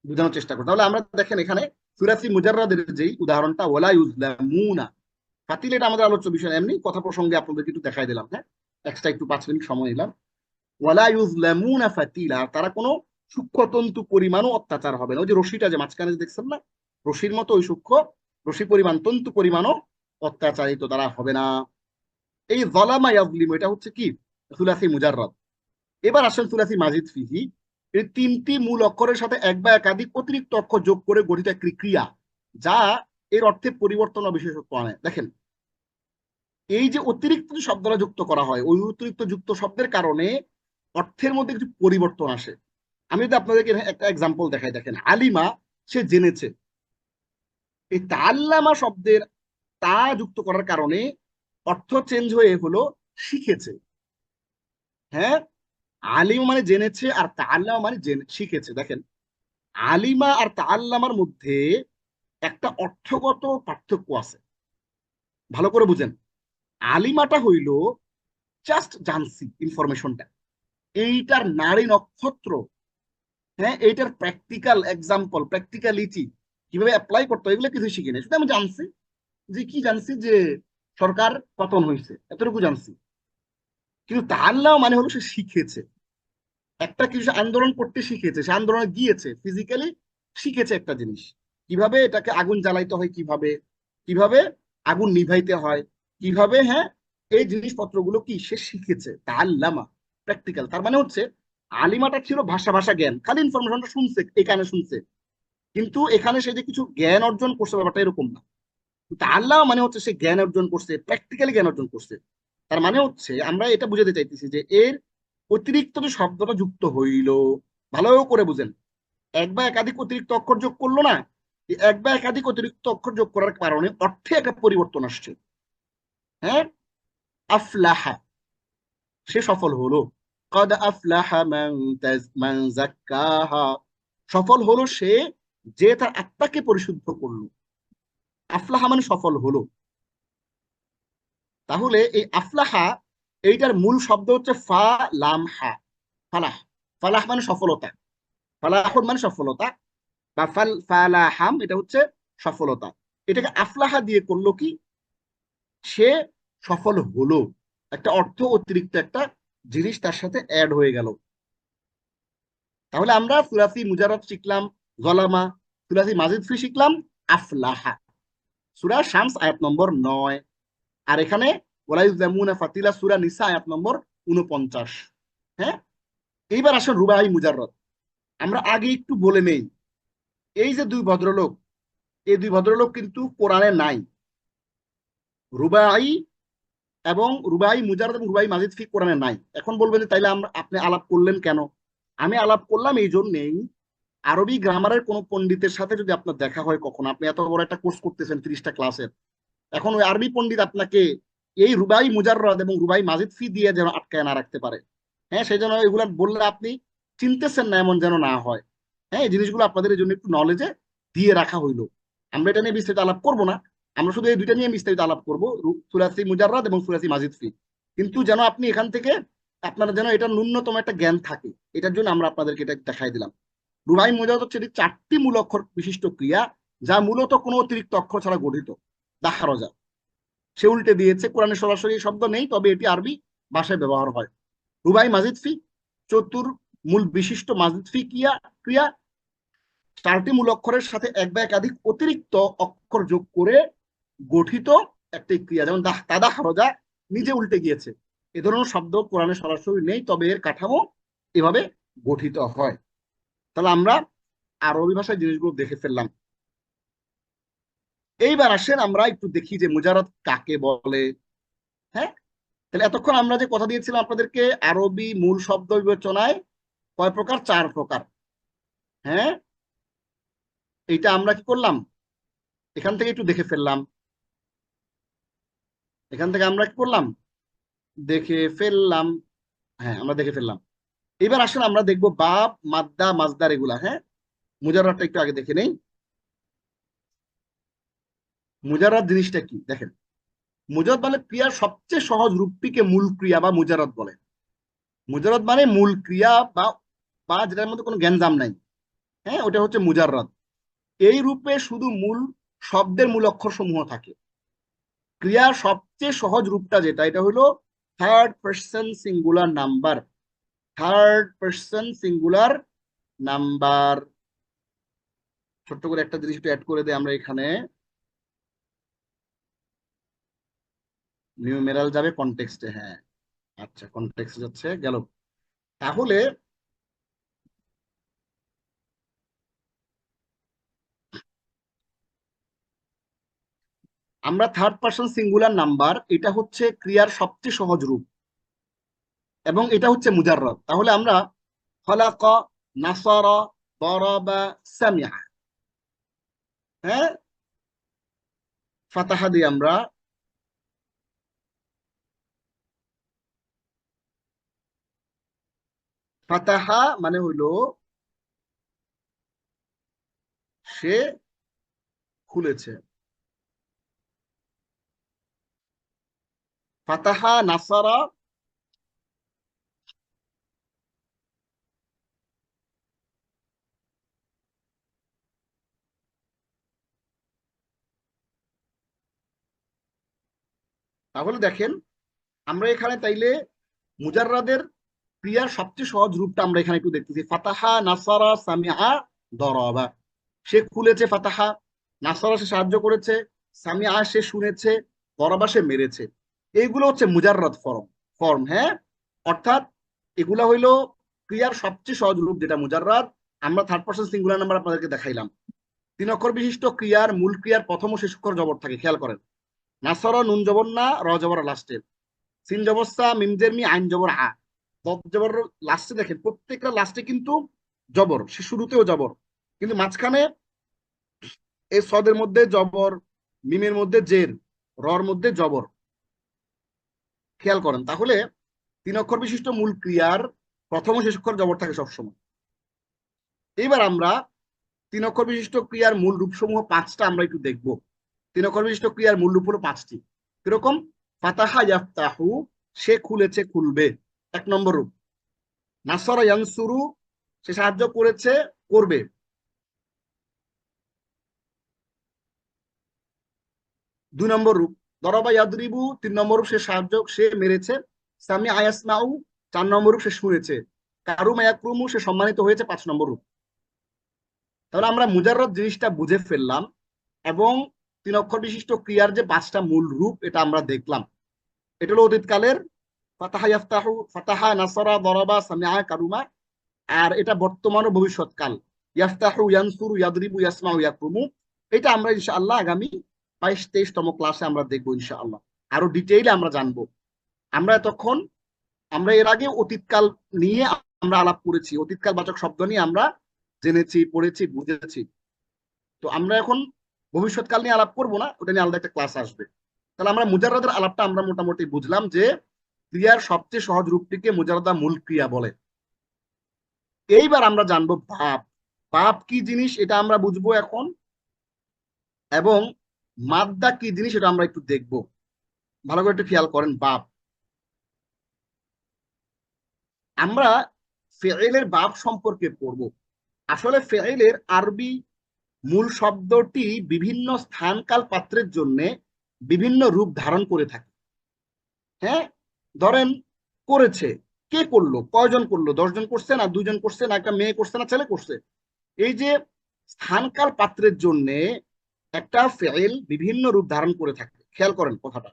বোঝানোর চেষ্টা করে। তাহলে আমরা দেখেন এখানে সুরাসি মুজাররাদের যেই উদাহরণটা, ওয়ালা ইউজলামুনা ফাতিল, এটা আমাদের আলোচ্য বিষয়, এমনি কথা প্রসঙ্গে আপনাদেরকে একটু দেখাই দিলাম, হ্যাঁ, এক্সট্রা একটু 5 মিনিট সময় নিলাম। ওয়ালা ইউজলামুনা ফাতিলা, তারা কোনো সূক্ষ্মতন্তু পরিমাণও অত্যাচার হবে না। ওই যে রশিটা যে মাঝখানে দেখছেন না, রশির মতো ওই সূক্ষ্ম রশি পরিমাণ, তন্তু পরিমাণও অত্যাচারিত তারা হবে না। এই যালামা ইয়াজলিমু এটা হচ্ছে কি সুলাসি মুজাররাদ। এবার আসেন সুলাসি মাজিদ ফিহি, এই তিনটি মূল অক্ষরের সাথে এক বা একাধিক অতিরিক্ত অক্ষর যোগ করে গঠিত একটি ক্রিয়া, যা এর অর্থে পরিবর্তন ও বিশেষত্ব আনে। দেখেন এই যে অতিরিক্ত শব্দটা যুক্ত করা হয়, ওই অতিরিক্ত যুক্ত শব্দের কারণে অর্থের মধ্যে কিছু পরিবর্তন আসে। আমি যদি আপনাদেরকে একটা এক্সাম্পল দেখাই, দেখেন আলিমা সে জেনেছে, এই তাল্লামা শব্দের তা যুক্ত করার কারণে অর্থ চেঞ্জ হয়ে হলো শিখেছে। হ্যাঁ, আলিমা মানে জেনেছে, আর তাল্লামা মানে শিখেছে। দেখেন আলিমা আর তাল্লামার মধ্যে একটা অর্থগত পার্থক্য আছে, ভালো করে বুঝেন। আলিমাটা হইল জাস্ট জানছি ইনফরমেশনটা, এইটার নারী নক্ষত্র, হ্যাঁ, এইটার প্র্যাকটিক্যাল এক্সাম্পল, প্র্যাকটিক্যালিটি কিভাবে অ্যাপ্লাই করতে হয় এগুলো কিছু শিখি নাই, শুধু আমি জানছি যে কি জানছি যে সরকার পতন হয়েছে, এতটুকু জানছি। কিন্তু তাল্লাহ মানে হলো সে শিখেছে, একটা কিছু আন্দোলন করতে শিখেছে, সে আন্দোলনে গিয়েছে, ফিজিক্যালি শিখেছে একটা জিনিস, কিভাবে এটাকে আগুন জ্বালাইতে হয়, কিভাবে কিভাবে আগুন নিভাইতে হয়, কিভাবে, হ্যাঁ, এই জিনিসপত্রগুলো কি সে শিখেছে, তাআল্লামা প্র্যাকটিক্যাল। তার মানে হচ্ছে আলিমাটা ছিল ভাষা ভাষা জ্ঞান, খালি ইনফরমেশনটা শুনছে, এখানে শুনছে, কিন্তু এখানে সে যে কিছু জ্ঞান অর্জন করছে ব্যাপারটা এরকম না। আল্লাহ মানে হচ্ছে সে জ্ঞান অর্জন করছে, প্র্যাকটিক্যালি জ্ঞান অর্জন করছে। তার মানে হচ্ছে আমরা এটা বুঝাতে চাইতেছি যে এর অতিরিক্ত যে শব্দটা যুক্ত হইল, ভালো করে বুঝেন, এক বা একাধিক অতিরিক্ত অক্ষর যোগ করলো না, এক বা একাধিক অতিরিক্ত অক্ষর যোগ করার কারণে অর্থে একটা পরিবর্তন আসছে। হ্যাঁ, আফলাহা সে সফল হলো, কদ আফলাহা মান যাক্কাহা সফল হলো সে যে তার আত্মাকে পরিশুদ্ধ করলো। আফলাহা মানে সফল হলো। তাহলে এই আফলাহা এইটার মূল শব্দ হচ্ছে ফা লাম হা, ফালাহ। ফালাহ মানে সফলতা, ফালাহুন মানে সফলতা, বা ফালাহাম এটা হচ্ছে সফলতা। এটাকে আফলাহা দিয়ে করলো কি, সে সফল হলো, একটা অর্থ অতিরিক্ত একটা জিনিস তার সাথে অ্যাড হয়ে গেল। তাহলে আমরা সুলাসি মুজাররদ শিখলাম জলামা, সুলাসি মাজিদ ফি শিখলাম আফলাহা, সূরা শামস আয়াত নম্বর 9, আর এখানে ওয়ালাইউজামুনা ফাতিলা সূরা নিসা আয়াত নম্বর 49। হ্যাঁ, এইবার আসেন রুবাই মুজাররদ। আমরা আগে একটু বলে নেই, এই যে দুই ভদ্রলোক, এই দুই ভদ্রলোক কিন্তু কোরআনে নাই। রুবাই এবং রুবাই মুজাররদ এবং রুবাই মাজিদ ফি কোরআনে নাই। এখন বলবেন যে তাইলে আমরা আপনি আলাপ করলেন কেন? আমি আলাপ করলাম এই জন্যেই, আরবি গ্রামারের কোন পণ্ডিতের সাথে যদি আপনার দেখা হয় কখন, আপনি এত বড় একটা কোর্স করতেছেন 30টা ক্লাসের, এখন ওই আরবি পণ্ডিত আপনাকে এই রুবাই মুজাররদ এবং রুবাই মাজিদ ফি দিয়ে যেন আটকায় না রাখতে পারে। হ্যাঁ, সেই জন্য এগুলো বললে আপনি চিনতেছেন না এমন যেন না হয়। হ্যাঁ, এই জিনিসগুলো আপনাদের এই জন্য একটু নলেজে দিয়ে রাখা হইলো। আমরা এটা নিয়ে বিস্তারিত আলাপ করবো না, আমরা শুধু এই দুইটা নিয়ে বিস্তারিত আলাপ করবো, সুরাসি মুজাররদ এবং সুরাসি মাজিদ ফি। কিন্তু যেন আপনি এখান থেকে আপনার যেন এটা ন্যূনতম একটা জ্ঞান থাকে, এটার জন্য আমরা আপনাদেরকে এটা দেখাই দিলাম। রুবাই মুজাররদ হচ্ছে 4টি মূল অক্ষর বিশিষ্ট ক্রিয়া, যা মূলত কোনো অতিরিক্ত অক্ষর ছাড়া গঠিত। দাখারজা সে উল্টে দিয়েছে, কোরআনে সরাসরি শব্দ নেই, তবে এটি আরবি ভাষায় ব্যবহার হয়। রুবাই মাজিদ ফি চতুর মূল বিশিষ্ট মাজিদ ফি ক্রিয়া ক্রিয়া 4টি মূল অক্ষরের সাথে এক বা একাধিক অতিরিক্ত অক্ষর যোগ করে গঠিত একটি ক্রিয়া, যেমন তাদা হরজা নিজে উল্টে গিয়েছে, এ ধরনের শব্দ কোরআনে সরাসরি নেই, তবে এর কাঠামো এভাবে গঠিত হয়। তাহলে আমরা আরবি ভাষায় জিনিসগুলো দেখে ফেললাম। এইবার আসেন আমরা একটু দেখি যে মুজাররদ কাকে বলে। হ্যাঁ, তাহলে এতক্ষণ আমরা যে কথা দিয়েছিলাম আপনাদেরকে, আরবি মূল শব্দ বিবেচনায় কয় প্রকার? 4 প্রকার। হ্যাঁ, এইটা আমরা কি করলাম, এখান থেকে একটু দেখে ফেললাম। এখান থেকে আমরা কি করলাম, দেখে ফেললাম। হ্যাঁ, আমরা দেখে ফেললাম। এবার আসলে আমরা দেখবো বাব, মাদ্দা, মাজদার এগুলা। হ্যাঁ, মুজাররাদটা একটু আগে দেখে নেই। মুজাররাদ জিনিসটা কি দেখেন। মুজাররাদ মানে ক্রিয়ার সবচেয়ে সহজ রূপটিকে মূল ক্রিয়া বা মুজাররাদ বলে। মুজাররাদ মানে মূল ক্রিয়া বা বা যেটার মধ্যে কোনো গ্যাঞ্জাম নাই। হ্যাঁ, ওটা হচ্ছে মুজাররাদ। এই রূপে শুধু মূল শব্দের মূল অক্ষর সমূহ থাকে। ক্রিয়ার সবচেয়ে সহজ রূপটা যেটা, এটা হলো third person singular number. Third person singular number. ছোট্ট করে একটা জিনিস অ্যাড করে দিই আমরা এখানে। নিউমেরাল যাবে কনটেক্সটে। হ্যাঁ, আচ্ছা, কনটেক্সট যাচ্ছে গেল। তাহলে আমরা থার্ড পার্সন সিঙ্গুলার নাম্বার, এটা হচ্ছে ক্রিয়ার সবচেয়ে সহজ রূপ এবং এটা হচ্ছে মুজাররদ। তাহলে আমরা খলাকা, নাসারা, দরাবা, সামিআ, হ্যাঁ, ফাতাহা দিয়ে আমরা ফাতাহা মানে হইল সে খুলেছে। ফাতাহা, নাসারা, তাহলে দেখেন আমরা এখানে তাইলে মুজাররাদের ক্রিয়ার সবচেয়ে সহজ রূপটা আমরা এখানে একটু দেখতেছি। ফাতাহা, নাসারা, সামিআ, দরাবা। সে খুলেছে ফাতাহা, নাসারা সে সাহায্য করেছে, সামিআ সে শুনেছে, দরাবা সে মেরেছে। এইগুলো হচ্ছে মুজাররাদ ফর্ম। হ্যাঁ, অর্থাৎ এগুলা হইলো ক্রিয়ার সবচেয়ে সহজ রূপ যেটা মুজাররাদ। আমরা থার্ড পারসন সিঙ্গুলার নাম্বার আপনাদেরকে দেখাইলাম। 3 অক্ষর বিশিষ্ট ক্রিয়ার মূল ক্রিয়ার প্রথম ও শেষ অক্ষর জবর থাকে, খেয়াল করেন। নাসারা নুন জবর না, র জবর লাস্টে, সিন জবর সা, মিম জের মি, আইন জবর আ, দত জবর লাস্টে। দেখেন প্রত্যেকটা লাস্টে কিন্তু জবর, সে শুরুতেও জবর, কিন্তু মাঝখানে এই সদের মধ্যে জবর, মিমের মধ্যে জের, রর মধ্যে জবর, খেয়াল করেন। তাহলে 3 অক্ষর বিশিষ্ট মূল ক্রিয়ার প্রথম ও শেষ অক্ষর জবর থাকে সবসময়। এবার আমরা 3 অক্ষর বিশিষ্ট ক্রিয়ার মূল রূপসমূহ 5টা আমরা একটু দেখব। 3 অক্ষর বিশিষ্ট ক্রিয়ার মূল রূপ হলো 5টি। কিরকম? ফাতাহা ইয়াফতাহু, সে খুলেছে খুলবে, 1 নম্বর রূপ। নাসরা ইয়ানসুরু, সে সাহায্য করেছে করবে, 2 নম্বর রূপ। দরাবা ইয়াদরিবু, 3 নম্বর রূপ, সে সাহায্য, সে মেরেছে। সামিআ ইয়াসমাউ, 4 নম্বর রূপ, সে শুনেছে। কারুমা ইয়াকরুমু, সে সম্মানিত হয়েছে, 5 নম্বর রূপ। তাহলে আমরা মুজাররদ জিনিসটা বুঝে ফেললাম এবং 3 অক্ষর বিশিষ্ট ক্রিয়ার যে 5টা মূল রূপ এটা আমরা দেখলাম। এটা হলো অতীতকালের ফাতাহা ইয়াফতাহু, ফাতাহা, নাসারা, দরাবা, সামিআ, কারুমা। আর এটা বর্তমান ও ভবিষ্যৎকাল, ইয়াফতাহু, ইয়ানসুরু, ইয়াদরিবু, ইয়াসমাউ, ইয়াকরুমু। এটা আমরা ইনশাআল্লাহ আগামী 22-23তম ক্লাসে আমরা দেখবো ইনশাআল্লাহ। আরো ডিটেইলে আমরা জানবো। আমরা এতক্ষণ আমরা এর আগে অতীতকাল নিয়ে আমরা আলাপ করেছি, অতীতকাল বাচক শব্দ নিয়ে আমরা জেনেছি, পড়েছি, বুঝেছি। তো আমরা এখন ভবিষ্যৎকাল নিয়ে আলাপ করবো না, ওটা নিয়ে আলাদা একটা ক্লাস আসবে। তাহলে আমরা মুজাররাদের আলাপটা আমরা মোটামুটি বুঝলাম যে ক্রিয়ার সবচেয়ে সহজ রূপটিকে মুজাররাদা মূল ক্রিয়া বলে। এইবার আমরা জানবো ভাব। ভাব কি জিনিস এটা আমরা বুঝবো এখন, এবং মাদ্দা কি জিনিস এটা আমরা একটু দেখবো। ভালো করে একটু খেয়াল করেন। ভাব, আমরা ফেইলের ভাব সম্পর্কে পড়বো। আসলে ফেইলের আরবি মূল শব্দটি বিভিন্ন স্থানকাল পাত্রের জন্য বিভিন্ন রূপ ধারণ করে থাকে। হ্যাঁ, ধরেন করেছে, কে করলো, কয়জন করলো, 10 জন করছে না 2 জন করছে না একটা মেয়ে করছে না ছেলে করছে। এই যে স্থানকাল পাত্রের জন্য একটা ফেইল বিভিন্ন রূপ ধারণ করে থাকে, খেয়াল করেন কথাটা।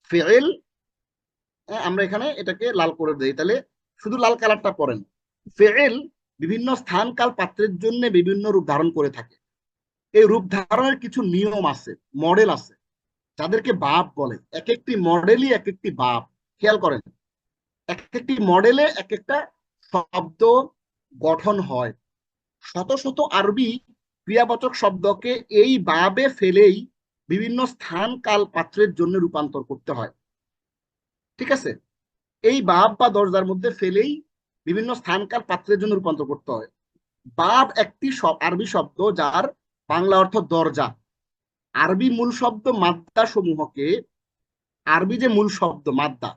ফেইল, আমরা এখানে এটাকে লাল করে দেই, তাহলে শুধু লাল কালারটা পড়েন। ফেইল বিভিন্ন স্থানকাল পাত্রের জন্য বিভিন্ন রূপ ধারণ করে থাকে। এই রূপ ধারণের কিছু নিয়ম আছে, মডেল আছে, যাদেরকে বাপ বলে। এক একটি মডেলই এক একটি বাপ। খেয়াল করেন, এক একটি মডেলে এক একটা শব্দ গঠন হয়। শত শত আরবি ক্রিয়াবাচক শব্দকে এই বাবে ফেলেই বিভিন্ন স্থান কাল পাত্রের জন্য রূপান্তর করতে হয়। ঠিক আছে? এই বাব বা দরজার মধ্যে ফেলেই বিভিন্ন স্থানকাল পাত্রের জন্য রূপান্তর করতে হয়। বাব একটি আরবি শব্দ যার বাংলা অর্থ দরজা। আরবি মূল শব্দ মাদ্দা সমূহকে, আরবি যে মূল শব্দ মাদ্দা,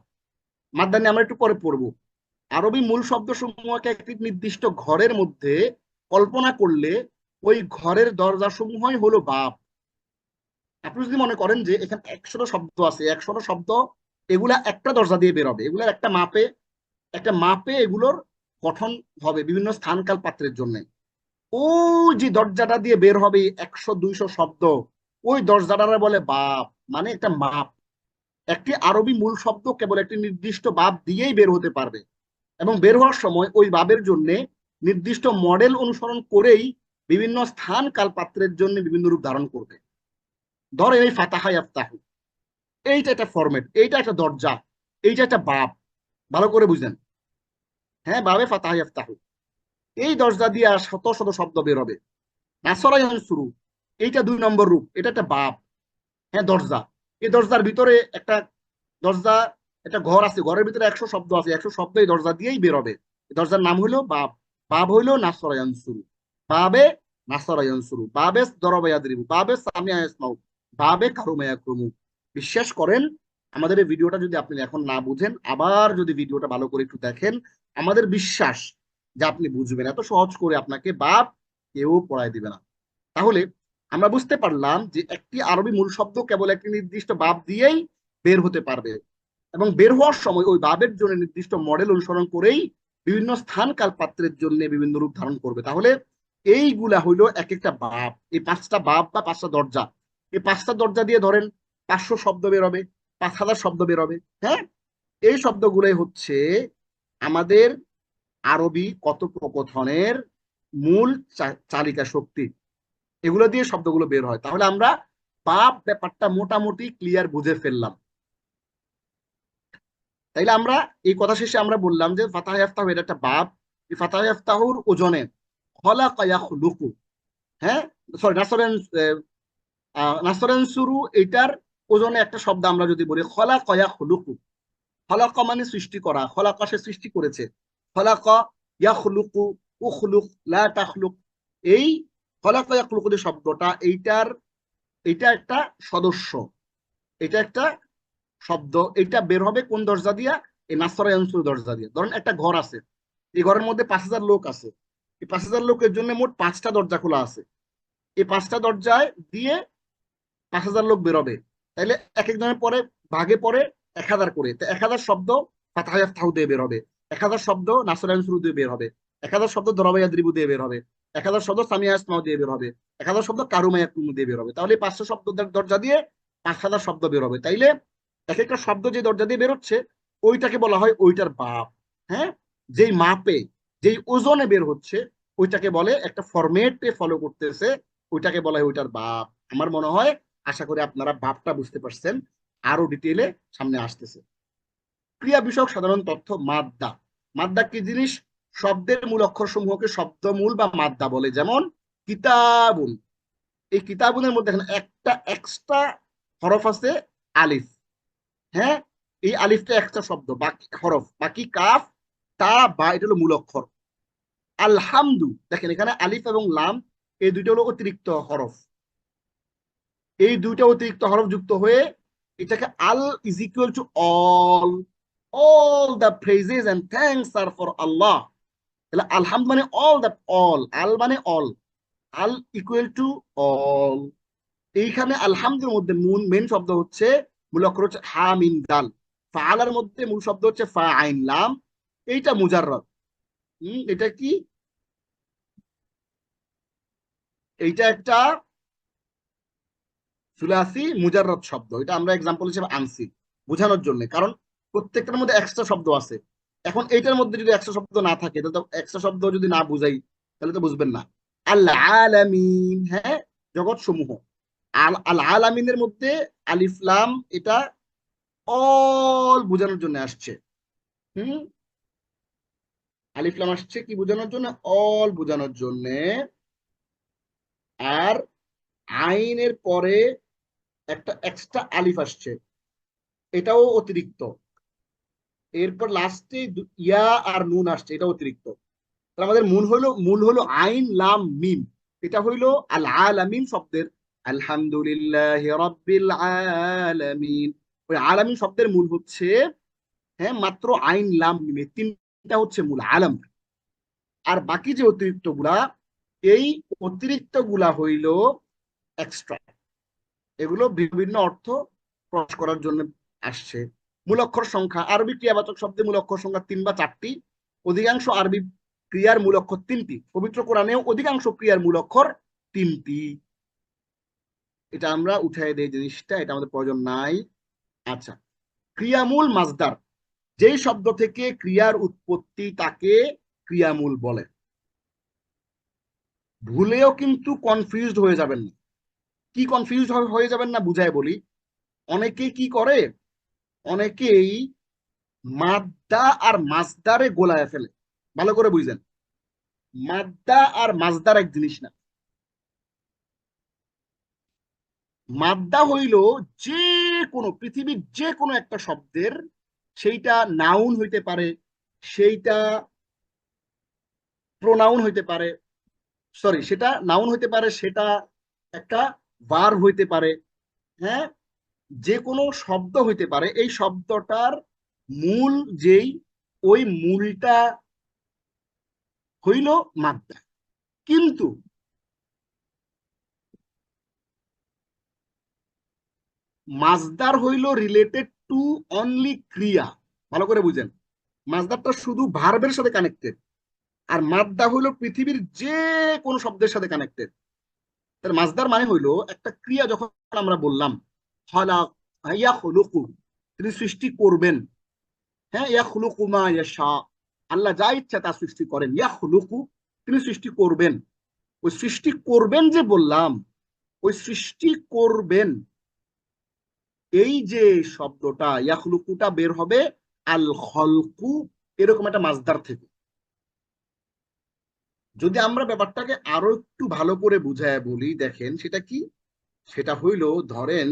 মাদ্দা নিয়ে আমরা একটু পরে পড়বো। আরবি মূল শব্দ সমূহকে একটি নির্দিষ্ট ঘরের মধ্যে কল্পনা করলে ওই ঘরের দরজা সমূহই হলো বাব। আপনি যদি মনে করেন যে এখানে 100টা শব্দ আছে, 100টা শব্দ এগুলা একটা দরজা দিয়ে বেরোবে, এগুলার একটা মাপে এগুলোর গঠন হবে বিভিন্ন স্থানকাল পাত্রের জন্য। ওই যে দরজাটা দিয়ে বের হবে 100-200 শব্দ, ওই দরজাটারে বলে বাব, মানে একটা মাপ। একটি আরবি মূল শব্দ কেবল একটি নির্দিষ্ট বাব দিয়েই বের হতে পারবে, এবং বের হওয়ার সময় ওই বাবের জন্য নির্দিষ্ট মডেল অনুসরণ করেই বিভিন্ন স্থান কাল পাত্রের জন্য বিভিন্ন রূপ ধারণ করবে। ধরেন এই ফাতাহা ইয়াফতাহু, এইটা একটা ফরম্যাট, এইটা একটা দরজা, এইটা একটা বাব। ভালো করে বুঝেন। হ্যাঁ, বাবে ফাতাহা ইয়াফতাহু, এই দরজা দিয়ে শত শত শব্দ বের হবে। নাসরা ইয়ানসুরু, এইটা 2 নম্বর রূপ, এটা একটা বাব। হ্যাঁ, দরজা। এই দরজার ভিতরে একটা দরজা, একটা ঘর আছে, ঘরের ভিতরে 100 শব্দ আছে, 100 শব্দ এই দরজা দিয়েই বের হবে। দরজার নাম হলো বাব। বাব হইলো নাসরা ইয়ানসুরু, বাবে নাসরা ইয়ানসুরু, বাবে দরবা ইয়াদরিবু, বাবে সামিয়া ইয়াসমাউ, বাবে কারুমা ইয়াকরুমু। বিশ্বাস করেন, আমাদের এই ভিডিওটা যদি আপনি এখন না বুঝেন, আবার যদি ভিডিওটা ভালো করে একটু দেখেন, আমাদের বিশ্বাস যে আপনি বুঝবেন। এত সহজ করে আপনাকে বাব কেউ পড়ায় দিবে না। তাহলে আমরা বুঝতে পারলাম যে একটি আরবি মূল শব্দ কেবল একটি নির্দিষ্ট বাব দিয়েই বের হতে পারবে, এবং বের হওয়ার সময় ওই বাবের জন্য নির্দিষ্ট মডেল অনুসরণ করেই বিভিন্ন স্থান কাল পাত্রের জন্য বিভিন্ন রূপ ধারণ করবে। তাহলে এইগুলা হইলো এক একটা বাব। এই 5টা বাব বা 5টা দরজা, এই 5টা দরজা দিয়ে ধরেন 500 শব্দ বের হবে, 5000 শব্দ বের হবে। হ্যাঁ, এই শব্দগুলোই হচ্ছে আমাদের আরবি কথোপকথনের মূল চালিকা শক্তি। এগুলো দিয়ে শব্দগুলো বের হয়। তাহলে আমরা বাব ব্যাপারটা মোটামুটি ক্লিয়ার বুঝে ফেললাম। তাইলে আমরা এই কথা শেষে আমরা বললাম যে ফাতাহ ইফতাহু এটা একটা বাব। এই ফাতাহ ইফতাহুর ওজনে খলাকা ইয়াখলুকু, হ্যাঁ, সরি নাসরান, নাসরান শুরু, এটার ওজনে একটা শব্দ আমরা যদি বলি খলাকা ইয়াখলুকু। খলাকা মানে সৃষ্টি করা, খলাকা সে সৃষ্টি করেছে, খলাকা ইয়াখলুকু, উখলুক লা তাখলুক। এই খলাকা ইয়াখলুকু যে শব্দটা, এইটা একটা সদস্য, এটা একটা শব্দ। এটা বের হবে কোন দরজা দিয়া? এই নাসরা ইয়ানসুর দরজা দিয়ে। ধরেন একটা ঘর আছে, এই ঘরের মধ্যে 5000 লোক আছে, এই 5000 লোকের জন্য মোট 5টা দরজা খোলা আছে। এই 5টা দরজায় দিয়ে 5000 লোক বেরোবে। তাইলে এক একজনের পরে ভাগে পরে 1000 করে, তো 1000 শব্দ ফাতাহ ইফতাহু দিয়ে বের হবে, 1000 শব্দ নাসরা ইয়ানসুর দিয়ে বের হবে, 1000 শব্দ দরবা ইয়াদরিবু দিয়ে বের হবে, 1000 শব্দ সামিয়া ইসমাউ দিয়ে বের হবে, 1000 শব্দ কারুমা ইয়াকুমু দিয়ে বের হবে। তাহলে 500 শব্দ দরজা দিয়ে 5000 শব্দ বের হবে। তাইলে এক একটা শব্দ যে দরজা দিয়ে বেরোচ্ছে ওইটাকে বলা হয় ওইটার বাপ। হ্যাঁ, যেই মাপে, যেই ওজনে বের হচ্ছে ওইটাকে বলে, একটা ফরম্যাটে ফলো করতেছে, ওইটাকে বলা হয় ওইটার বাপ। আমার মনে হয়, আশা করি আপনারা বাপটা বুঝতে পারছেন। আরো ডিটেইলে সামনে আসতেছে। ক্রিয়া বিষয়ক সাধারণ তথ্য। মাদ্দা। মাদ্দা কি জিনিস? শব্দের মূল অক্ষর সমূহকে শব্দমূল বা মাদ্দা বলে। যেমন কিতাবুন, এই কিতাবুনের মধ্যে একটা এক্সট্রা হরফ আছে, আলিফ। হ্যাঁ, এই আলিফটা একটা শব্দ, বাকি হরফ, বাকি কাফ, তা, বা, এটা হলো মূল অক্ষর। আলহামদু, দেখেন এখানে আলিফ এবং লাম, এই দুইটা হলো অতিরিক্ত হরফ। এই দুইটা অতিরিক্ত হরফ যুক্ত হয়ে এটাকে আল is equal to all, all the praises and thanks are for Allah. তাহলে আলহামদ মানে অল দ্য, অল, আল মানে অল, আল ইকুয়াল টু অল। এইখানে আলহামদুর মধ্যে মেন শব্দ হচ্ছে, মূল অক্ষর হচ্ছে হা মিম দাল। ফাআলার মধ্যে মূল শব্দ হচ্ছে ফা আইন লাম, এইটা মুজাররদ। এটা কি? এইটা একটা সুলাসি মুজাররদ শব্দ। এটা আমরা এক্সাম্পল হিসেবে আনছি বোঝানোর জন্য, কারণ প্রত্যেকটার মধ্যে এক্সট্রা শব্দ আছে। এখন এইটার মধ্যে যদি এক্সট্রা শব্দ না থাকে, তাহলে তো এক্সট্রা শব্দ যদি না বুঝাই তাহলে তো বুঝবেন না। আল আলামিন, হ্যাঁ, জগৎ সমূহ। আল আলামিনের মধ্যে আলিফ লাম, এটা অল বোঝানোর জন্য আসছে। হুম, আলিফ লাম আসছে কি বোঝানোর জন্য? অল বোঝানোর জন্য। আর আইনের পরে একটা এক্সট্রা আলিফ আসছে, এটাও অতিরিক্ত। এরপর লাস্টে ইয়া আর নুন আসছে, এটা অতিরিক্ত। তাহলে আমাদের মূল হলো আইন লাম মিম। এটা হইলো আল আলামিন শব্দের, আলহামদুলিল্লাহ রাব্বিল আলামিন। ওই আলামিন শব্দের মূল হচ্ছে, হ্যাঁ, মাত্র আইন লাম মিম, এই তিনটা হচ্ছে মূল আলাম। আর বাকি যে অতিরিক্ত গুলা, এই অতিরিক্ত গুলা হইল এক্সট্রা। এগুলো বিভিন্ন অর্থ প্রকাশ করার জন্য আসছে। মূল অক্ষর সংখ্যা, আরবি ক্রিয়াবাচক শব্দে মূল অক্ষর সংখ্যা 3 বা 4টি। অধিকাংশ আরবি ক্রিয়ার মূল অক্ষর 3টি। পবিত্র কোরআনেও অধিকাংশ ক্রিয়ার মূল অক্ষর 3টি। এটা আমরা উঠাই দেই জিনিসটা, এটা আমাদের প্রয়োজন নাই। আচ্ছা, ক্রিয়ামূল মাজদার, যেই শব্দ থেকে ক্রিয়ার উৎপত্তি তাকে ক্রিয়ামূল বলে। ভুলেও কিন্তু কনফিউজড হয়ে যাবেন না। কি কনফিউজ হয়ে যাবেন না বুঝায় বলি। অনেকেই কি করে, অনেকেই মাদ্দা আর মাজদারে গোলায় ফেলে। ভালো করে বুঝলেন, মাদ্দা আর মাজদার এক জিনিস না। মাদ্দা হইল যে কোনো, পৃথিবীর যে কোনো একটা শব্দের, সেইটা নাউন হইতে পারে, সেইটা প্রোনাউন হইতে পারে, সরি, সেটা নাউন হইতে পারে, সেটা একটা ভার্ব হইতে পারে, হ্যাঁ, যে কোনো শব্দ হইতে পারে। এই শব্দটার মূল যেই, ওই মূলটা হইল মাদ্দা। কিন্তু মাজদার হইল রিলেটেড টু অনলি ক্রিয়া। ভালো করে বুঝেন, মাজদারটা শুধু ভার্বের সাথে কানেক্টেড, আর মাদ্দা হইল পৃথিবীর যে কোনো শব্দের সাথে কানেক্টেড। তার মাজদার মানে হইল একটা ক্রিয়া। যখন আমরা বললাম হলা ইয়া খুলুকু, তিনি সৃষ্টি করবেন, হ্যাঁ, ইয়া খুলুকু মা ইয়াশা, আল্লাহ যা ইচ্ছা তা সৃষ্টি করেন। ইয়া খুলুকু, তিনি সৃষ্টি করবেন। ওই সৃষ্টি করবেন যে বললাম, ওই সৃষ্টি করবেন, এই যে শব্দটা ইয়াখলুকুটা বের হবে আল খলকু, এরকম একটা মাজদার থেকে। যদি আমরা ব্যাপারটাকে আরো একটু ভালো করে বুঝায় বলি, দেখেন সেটা কি। সেটা হইল, ধরেন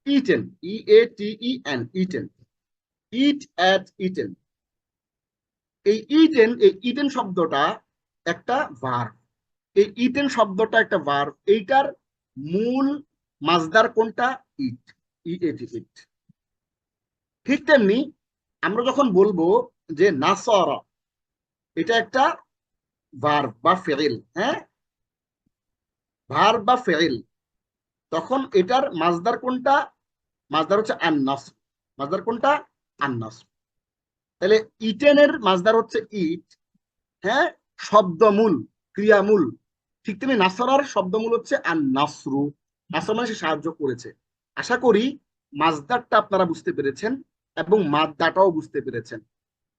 eaten, E A T E N, eaten, eat ate eaten. এই ইটেন শব্দটা একটা ভার্ব। এই ইটেন শব্দটা একটা ভার্ব। এইটার মূল মাজদার কোনটা? ইট, ইএটি, ইট। ঠিক তেমনি আমরা যখন বলবো যে নাসরা, এটা একটা ভার্ব বা ফেইল, হ্যাঁ, ভার্ব বা ফেইল, তখন এটার মাজদার কোনটা? মাজদার হচ্ছে আন-নাসর। মাজদার কোনটা? আন-নাসর। তাহলে ইটেনের মাজদার হচ্ছে ইট, হ্যাঁ, শব্দমূল, ক্রিয়ামূল। ঠিক তেমনি নাসরার শব্দমূল হচ্ছে আন-নাসরু। নাসর মানে সে সাহায্য করেছে। আশা করি মাজদারটা আপনারা বুঝতে পেরেছেন এবং মাদ্দাটাও বুঝতে পেরেছেন।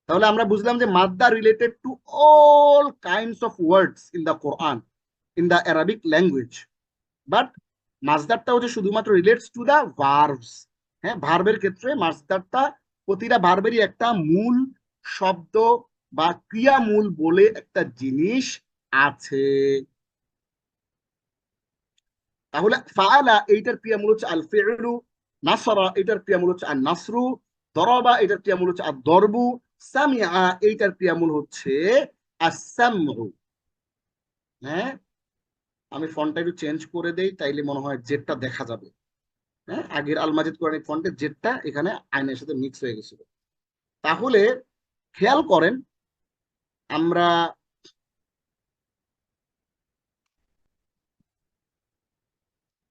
তাহলে আমরা বুঝলাম যে মাদ্দা related to all kinds of words in the Quran, in the Arabic language. But মাসদারটা হচ্ছে শুধুমাত্র রিলেটস টু দ্য ভার্বস। হ্যাঁ, ভার্বের ক্ষেত্রে মাসদারটা প্রতিটা ভার্বেরই একটা মূল শব্দ বা ক্রিয়ামূল বলে একটা জিনিস আছে। তাহলে ফাআলা এইটার ক্রিয়ামূল হচ্ছে আল ফিউলু, নাসরা এটার ক্রিয়ামূল হচ্ছে আন নাসরু, দরাবা এটার ক্রিয়ামূল হচ্ছে আদ দরবু, সামিআ এইটার ক্রিয়ামূল হচ্ছে আস সামউ। হ্যাঁ, আমি ফন্টটা একটু চেঞ্জ করে দেই, তাইলে মনে হয় জেডটা দেখা যাবে। হ্যাঁ, আগের আল মাজিদ কোরআনিক ফন্টের জেডটা এখানে আইনের সাথে মিক্স হয়ে গেছিল। তাহলে খেয়াল করেন, আমরা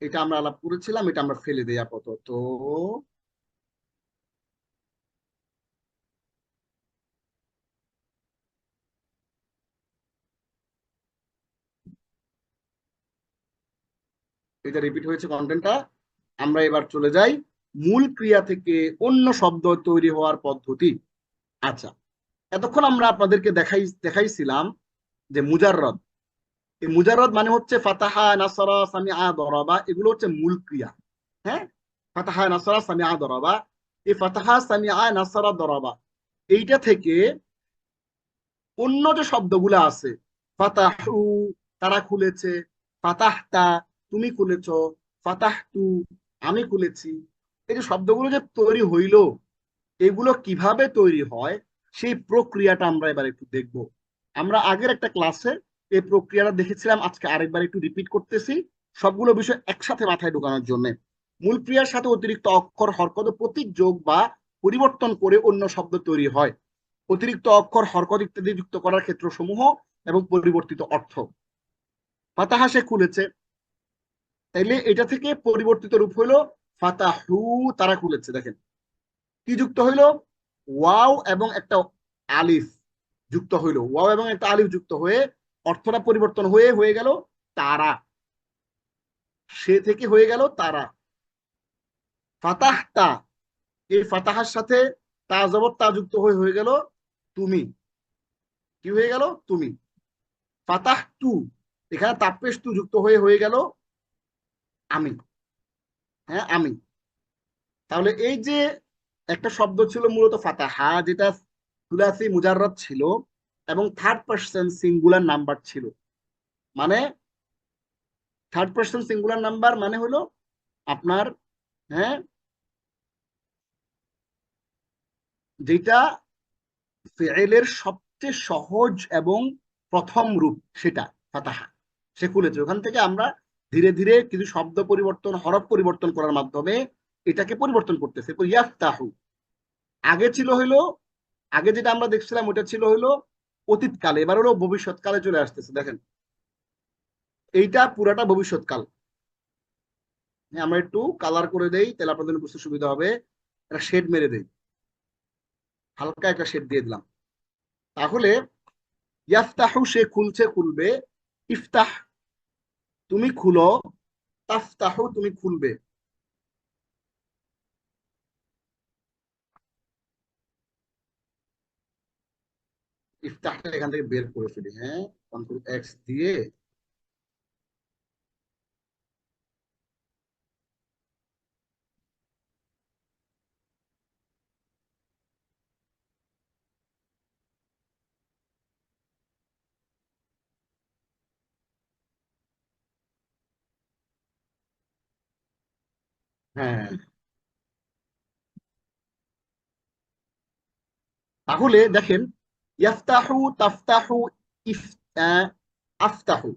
এটা আমরা আলাপ করেছিলাম, এটা আমরা ফেলে দিই আপাতত। এটা রিপিট হয়েছে কন্টেন্টটা। আমরা এবার চলে যাই মূল ক্রিয়া থেকে অন্য শব্দ তৈরি হওয়ার পদ্ধতি। আচ্ছা, এতক্ষণ আমরা আপনাদেরকে দেখাইছিলাম যে মুজাররদ। এই মুজাররদ মানে হচ্ছে ফাতাহা, নাসরা, সামিআ, দরাবা, এগুলো হচ্ছে মূল ক্রিয়া। হ্যাঁ, ফাতাহা, নাসরা, সামিআ, দরাবা। এই ফাতাহা, সামিআ, নাসরা, দরাবা, এইটা থেকে অন্য যে শব্দগুলো আছে, ফাতাহু, তারা খুলেছে, ফাতাহতা, তুমি খুলেছো, ফাতাহতু, আমি খুলেছি, এই যে শব্দগুলো যে তৈরি হইল, এগুলো কিভাবে তৈরি হয় সেই প্রক্রিয়াটা আমরা এবার একটু দেখব। আমরা আগের একটা ক্লাসে এই প্রক্রিয়াটা দেখেছিলাম, আজকে আরেকবার একটু রিপিট করতেছি সবগুলো বিষয় একসাথে মাথায় ঢোকানোর জন্য। মূল ক্রিয়ার সাথে অতিরিক্ত অক্ষর, হরকত, প্রতীক যোগ বা পরিবর্তন করে অন্য শব্দ তৈরি হয়। অতিরিক্ত অক্ষর, হরকত ইত্যাদি যুক্ত করার ক্ষেত্রসমূহ এবং পরিবর্তিত অর্থ। ফাতাহা সে খুলেছে, তাইলে এটা থেকে পরিবর্তিত রূপ হইলো ফাতাহু, তারা খুলেছে। দেখেন কি যুক্ত হইলো, ওয়াও এবং একটা আলিফ যুক্ত হইলো, ওয়াও এবং একটা আলিফ যুক্ত হয়ে অর্থটা পরিবর্তন হয়ে হয়ে গেল তারা, সে থেকে হয়ে গেল তারা। ফাতাহতা, এই ফাতাহার সাথে তা জবর তা যুক্ত হয়ে হয়ে গেল তুমি, কি হয়ে গেল তুমি। ফাতাহ তু, এখানে তাপ্পেশ তু যুক্ত হয়ে হয়ে গেল আমি, হ্যাঁ আমি। তাহলে এই যে একটা শব্দ ছিল মূলত ফাতাহা, যেটা সুলাসি মুজাররদ ছিল এবং থার্ড পার্সন সিঙ্গুলার নাম্বার ছিল, মানে থার্ড পার্সন সিঙ্গুলার নাম্বার মানে হলো আপনার, হ্যাঁ, যেটা ফেলের সবচেয়ে সহজ এবং প্রথম রূপ, সেটা ফাতাহা সে খুলেছে। ওখান থেকে আমরা ধীরে ধীরে কিছু শব্দ পরিবর্তন, হরফ পরিবর্তন করার মাধ্যমে এটাকে পরিবর্তন করতেছে। ইয়াফতাহু আগে ছিল হইলো, আগে যেটা আমরা দেখছিলাম ওটা ছিল হইলো অতীতকালে, এবার হলো ভবিষ্যৎকালে চলে আসতেছে। দেখেন এইটা পুরাটা ভবিষ্যৎকাল। আমরা একটু কালার করে দেই, তাহলে আপনাদের বুঝতে সুবিধা হবে। একটা শেড মেরে দেই, হালকা একটা শেড দিয়ে দিলাম। তাহলে ইয়াফতাহু সে খুলছে খুলবে, ইফতাহ তুমি খুলো, তাফতাহু তুমি খুলবে। ইফতাহটা এখান থেকে বের করে ফেলি, হ্যাঁ, কন্ট্রোল এক্স দিয়ে। হ্যাঁ, তাহলে দেখেন ইয়াফতাহু, তাফতাহু, ইফ আফতাহু।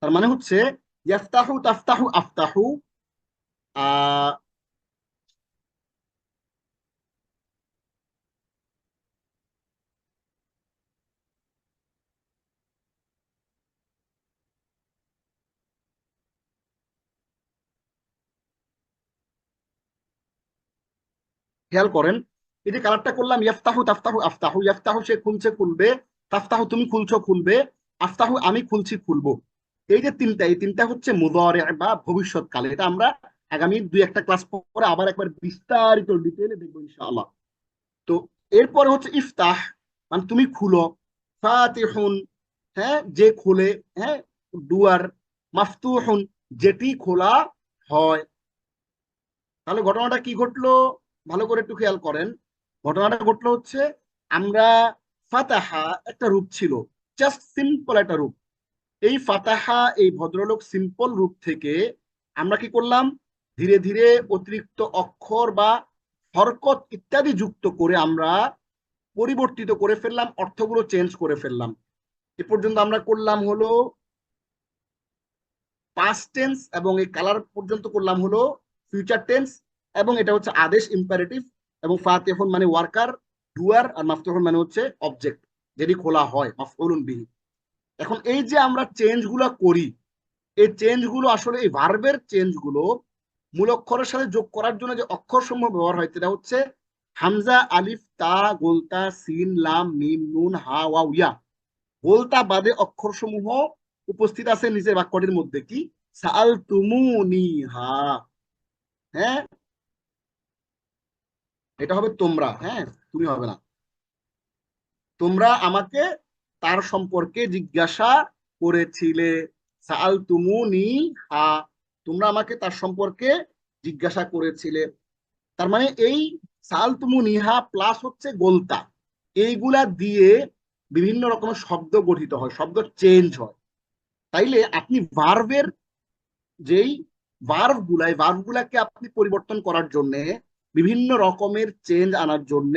তার মানে হচ্ছে ইয়াফতাহু, তাফতাহু, আফতাহু। আহ খেয়াল করেন, এই যে কালারটা করলাম, ইয়াফতাহু, তাফতাহু, আফতাহু। ইয়াফতাহু সে খুলছে খুলবে, তাফতাহু তুমি খুলছো খুলবে, আফতাহু আমি খুলছি খুলবো। এই যে তিনটা, এই তিনটা হচ্ছে মুদারে বা ভবিষ্যৎকাল। এটা আমরা আগামী দুই একটা ক্লাস পরে আবার একবার বিস্তারিত ডিটেইলে দেখবো ইনশাআল্লাহ। তো এরপরে হচ্ছে ইফতাহ, মানে তুমি খুলো। ফাতিহুন, হ্যাঁ যে খোলে, হ্যাঁ ডুয়ার। মাফতুহুন যেটি খোলা হয়। তাহলে ঘটনাটা কি ঘটলো, ভালো করে একটু খেয়াল করেন। ঘটনাটা ঘটলো হচ্ছে আমরা ফাতাহা একটা রূপ ছিল, জাস্ট সিম্পল একটা রূপ। এই ফাতাহা, এই ভদ্রলোক সিম্পল রূপ থেকে আমরা কি করলাম, ধীরে ধীরে অতিরিক্ত অক্ষর বা হরকত ইত্যাদি যুক্ত করে আমরা পরিবর্তিত করে ফেললাম, অর্থগুলো চেঞ্জ করে ফেললাম। এ পর্যন্ত আমরা করলাম হলো পাস্ট টেন্স, এবং এই কালার পর্যন্ত করলাম হলো ফিউচার টেন্স, এবং এটা হচ্ছে আদেশ ইম্পারেটিভ। এবং ফাতিহুন মানে ওয়ার্কার, ডুয়ার, আর মাফতুহুন মানে হচ্ছে অবজেক্ট, যেটি খোলা হয়, মাফউলুন বিহি। এখন এই যে আমরা চেঞ্জ গুলো করি, এই চেঞ্জ গুলো আসলে এই ভার্বের চেঞ্জ গুলো মূল অক্ষরের সাথে যোগ করার জন্য যে অক্ষর সমূহ ব্যবহার হয় সেটা হচ্ছে হামজা, আলিফ, তা, গোলতা, সিন, লাম, মিম, নুন, হা, ওয়া, ইয়া। গোলতা বাদে অক্ষর সমূহ উপস্থিত আছে নিচের বাক্যটির মধ্যে, কি সাল তুমুনি হা, হ্যাঁ এটা হবে তোমরা, হ্যাঁ তুমি হবে না। তোমরা আমাকে তার সম্পর্কে জিজ্ঞাসা করেছিলে। সাল তুমুনি হা, তোমরা আমাকে তার সম্পর্কে জিজ্ঞাসা করেছিলে। তার মানে এই সালতুমুনিহা প্লাস হচ্ছে গোলতা, এইগুলা দিয়ে বিভিন্ন রকমের শব্দ গঠিত হয়, শব্দ চেঞ্জ হয়। তাইলে আপনি ভার্বের যেই ভার্বগুলাকে আপনি পরিবর্তন করার জন্য, বিভিন্ন রকমের চেঞ্জ আনার জন্য,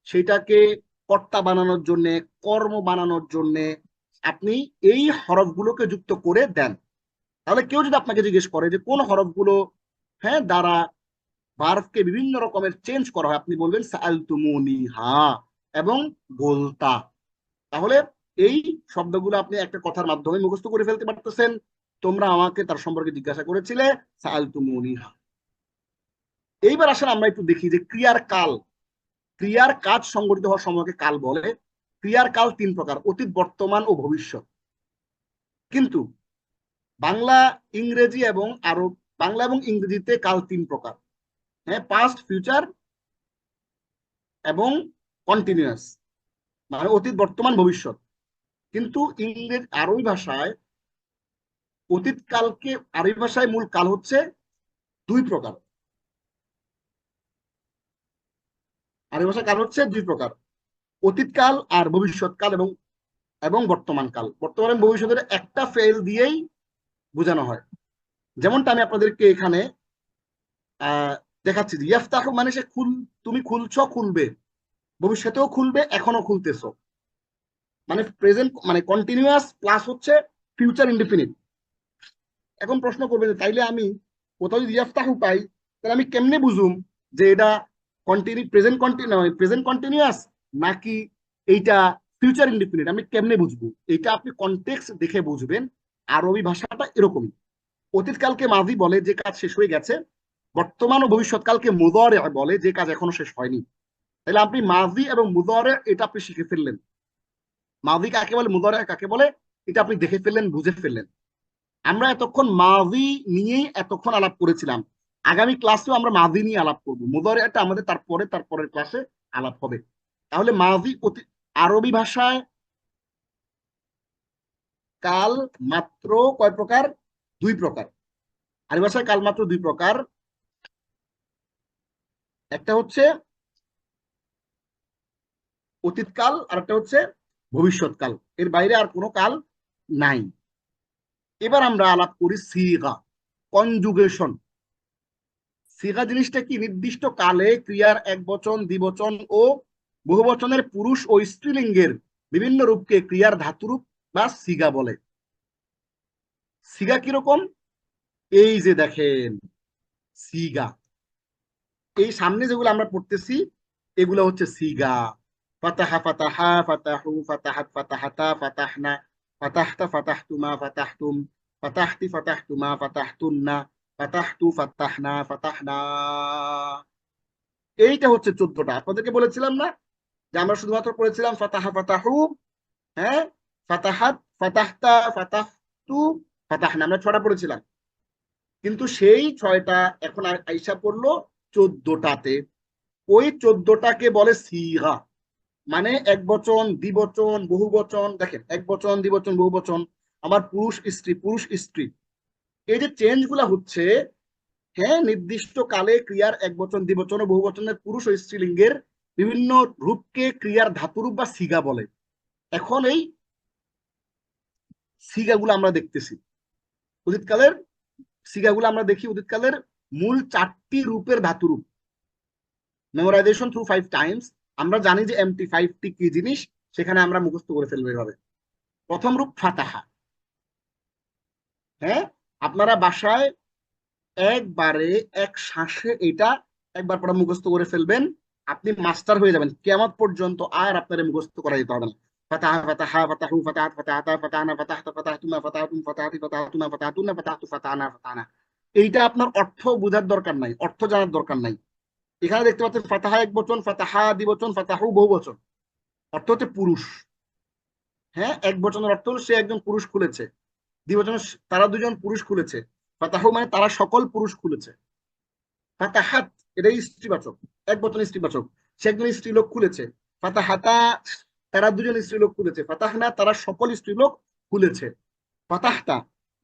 সেটাকে কর্তা বানানোর জন্য, কর্ম বানানোর জন্য আপনি এই হরফগুলোকে যুক্ত করে দেন। তাহলে কেউ যদি আপনাকে জিজ্ঞেস করে যে কোন হরফগুলো দ্বারা ভার্বকে বিভিন্ন রকমের চেঞ্জ করা হয়, আপনি বলবেন সাআলতুমুনিহা এবং গোলতা। তাহলে এই শব্দগুলো আপনি একটা কথার মাধ্যমে মুখস্থ করে ফেলতে পারতেছেন। তোমরা আমাকে তার সম্পর্কে জিজ্ঞাসা করেছিলে, সাআলতুমুনিহা। এইবার আসলে আমরা একটু দেখি যে ক্রিয়ার কাজ সংগঠিত হওয়ার সময়কে কাল বলে। ক্রিয়ার কাল তিন প্রকার: অতীত, বর্তমান ও ভবিষ্যৎ। কিন্তু বাংলা, ইংরেজি এবং আরব, বাংলা এবং ইংরেজিতে কাল তিন প্রকার, পাস্ট, ফিউচার এবং কন্টিনিউয়াস, মানে অতীত, বর্তমান, ভবিষ্যৎ। কিন্তু আরবি ভাষায় অতীতকালকে, আরবি ভাষায় মূল কাল হচ্ছে দুই প্রকার। আরবি ভাষায় কাল হচ্ছে দুই প্রকার: অতীতকাল আর ভবিষ্যৎকাল, এবং এবং বর্তমান কাল। বর্তমান এবং ভবিষ্যতের একটা ফেল দিয়েই বোঝানো হয়। যেমনটা আমি আপনাদেরকে এখানে দেখাচ্ছি যে ইয়াফতাহু মানে সে তুমি খুলছো, খুলবে, ভবিষ্যতেও খুলবে, এখনো খুলতেছো, মানে প্রেজেন্ট, মানে কন্টিনিউয়াস প্লাস হচ্ছে ফিউচার ইনডিফিনিট। এখন প্রশ্ন করবে যে তাইলে আমি কোথাও যদি ইয়াফতাহু পাই, তাহলে আমি কেমনে বুঝুম যে এটা প্রেজেন্ট কন্টিনিউয়াস নাকি এইটা ফিউচার ইনডিফিনিট? আমি কেমনে বুঝবো এটা? আপনি কনটেক্সট দেখে বুঝবেন। আরবি ভাষাটা এরকমই। অতীতকালকে মাজি বলে যে কাজ শেষ হয়ে গেছে, বর্তমান ও ভবিষ্যৎকালকে মুদারে বলে যে কাজ এখনো শেষ হয়নি। তাহলে আপনি মাজি এবং মুদারে এটা আপনি শিখে ফেললেন। মাজি কাকে বলে, মুদারে কাকে বলে, এটা আপনি দেখে ফেললেন, বুঝে ফেললেন। আমরা এতক্ষণ মাজি নিয়েই এতক্ষণ আলাপ করেছিলাম। আগামী ক্লাসেও আমরা মাজি নিয়ে আলাপ করবো, মুদারিটা আমাদের তারপরের ক্লাসে আলাপ হবে। তাহলে মাজি, আরবি ভাষায় কাল মাত্র কয় প্রকার? দুই প্রকার। আরবি ভাষায় কাল মাত্র দুই প্রকার। একটা হচ্ছে অতীতকাল, আর একটা হচ্ছে ভবিষ্যৎকাল। এর বাইরে আর কোনো কাল নাই। এবার আমরা আলাপ করি সিগা, কনজুগেশন। সিগা জিনিসটা কি? নির্দিষ্ট কালে ক্রিয়ার এক বচন, দ্বিবচন ও বহুবচনের পুরুষ ও স্ত্রীলিঙ্গের বিভিন্ন রূপকে ক্রিয়ার ধাতুরূপ বা সিগা বলে। সিগা কিরকম? এই যে দেখেন সিগা, এই সামনে যেগুলো আমরা পড়তেছি এগুলো হচ্ছে সিগা। ফাতাহা, ফাতাহা, ফাতাহু, ফাতাহাত, ফাতাহাতা, ফাতাহনা, ফাতাহতা, ফাতাহতুমা, ফাতাহতুম, ফাতাহতি, ফাতাহতুমা, ফাতাহতুন্না, ফাতাহতু, ফাতাহনা, ফাতাহনা। এইটা হচ্ছে 14টা। আপনাদেরকে বলেছিলাম না যে আমরা শুধুমাত্র পড়েছিলাম ফাতাহা, ফাতাহু, হ্যাঁ, ফাতাহাত, ফাতাহতা, ফাতাহতু, ফাতাহনা, আমরা 6টা পড়েছিলাম। কিন্তু সেই 6টা এখন আইসা পড়লো 14টাতে। ওই 14টাকে বলে সিগা, মানে এক বচন, দ্বিবচন, বহু বচন। দেখেন, এক বচন, দ্বিবচন, বহু বচন, আমার পুরুষ স্ত্রী, পুরুষ স্ত্রী। এই যে চেঞ্জ গুলা হচ্ছে, নির্দিষ্ট কালে ক্রিয়ার এক বচন, দ্বিবচন ও বহু বচনের পুরুষ ও স্ত্রীলিঙ্গের বিভিন্ন রূপকে ক্রিয়ার ধাতুরূপ বা সিগা বলে। এখন এই সিগাগুলো আমরা দেখতেছি। অতীতকালের সিগাগুলো আমরা দেখি। অতীতকালের মূল 4টি রূপের ধাতুরূপ, মেমোরাইজেশন থ্রু 5 টাইমস। আমরা জানি যে MT5টি কি জিনিস, সেখানে আমরা মুখস্থ করে ফেলবো এভাবে। প্রথম রূপ ফাতাহা। আপনারা বাসায় একবারে এক শ্বাসে এটা একবার পরে মুখস্থ করে ফেলবেন, আপনি মাস্টার হয়ে যাবেন। কিয়ামত পর্যন্ত আর আপনার মুখস্থ করা যেতে হবে না। ফাতাহা, ফাতাহা, ফাতাহু, ফাতাহাত, ফাতাহাতা, ফাতাহানা, ফাতাহতা, ফাতাহতুমা, ফাতাহাতুম, ফাতাহাতি, ফাতাহাতুনা, ফাতাহাতুন্না, ফাতাহতু, ফাতাহানা, ফাতাহানা। এইটা আপনার অর্থ বোঝার দরকার নাই, অর্থ জানার দরকার নাই। এখানে দেখতে পাচ্ছেন ফাতাহা এক বচন, ফাতাহা দ্বিবচন, ফাতাহু বহু বচন। অর্থ হচ্ছে পুরুষ। এক বচনের অর্থ হলো সে একজন পুরুষ খুলেছে। দ্বিবচন তারা দুজন পুরুষ খুলেছে। ফাতাহু মানে তারা সকল পুরুষ খুলেছে। ফাতাহাত এটাই স্ত্রীবাচক, এক বচন স্ত্রীবাচক, সে একজন স্ত্রীলোক খুলেছে। ফাতাহাতা তারা দুজন স্ত্রীলোক খুলেছে। ফাতাহনা তারা সকল স্ত্রীলোক খুলেছে। ফাতাহতা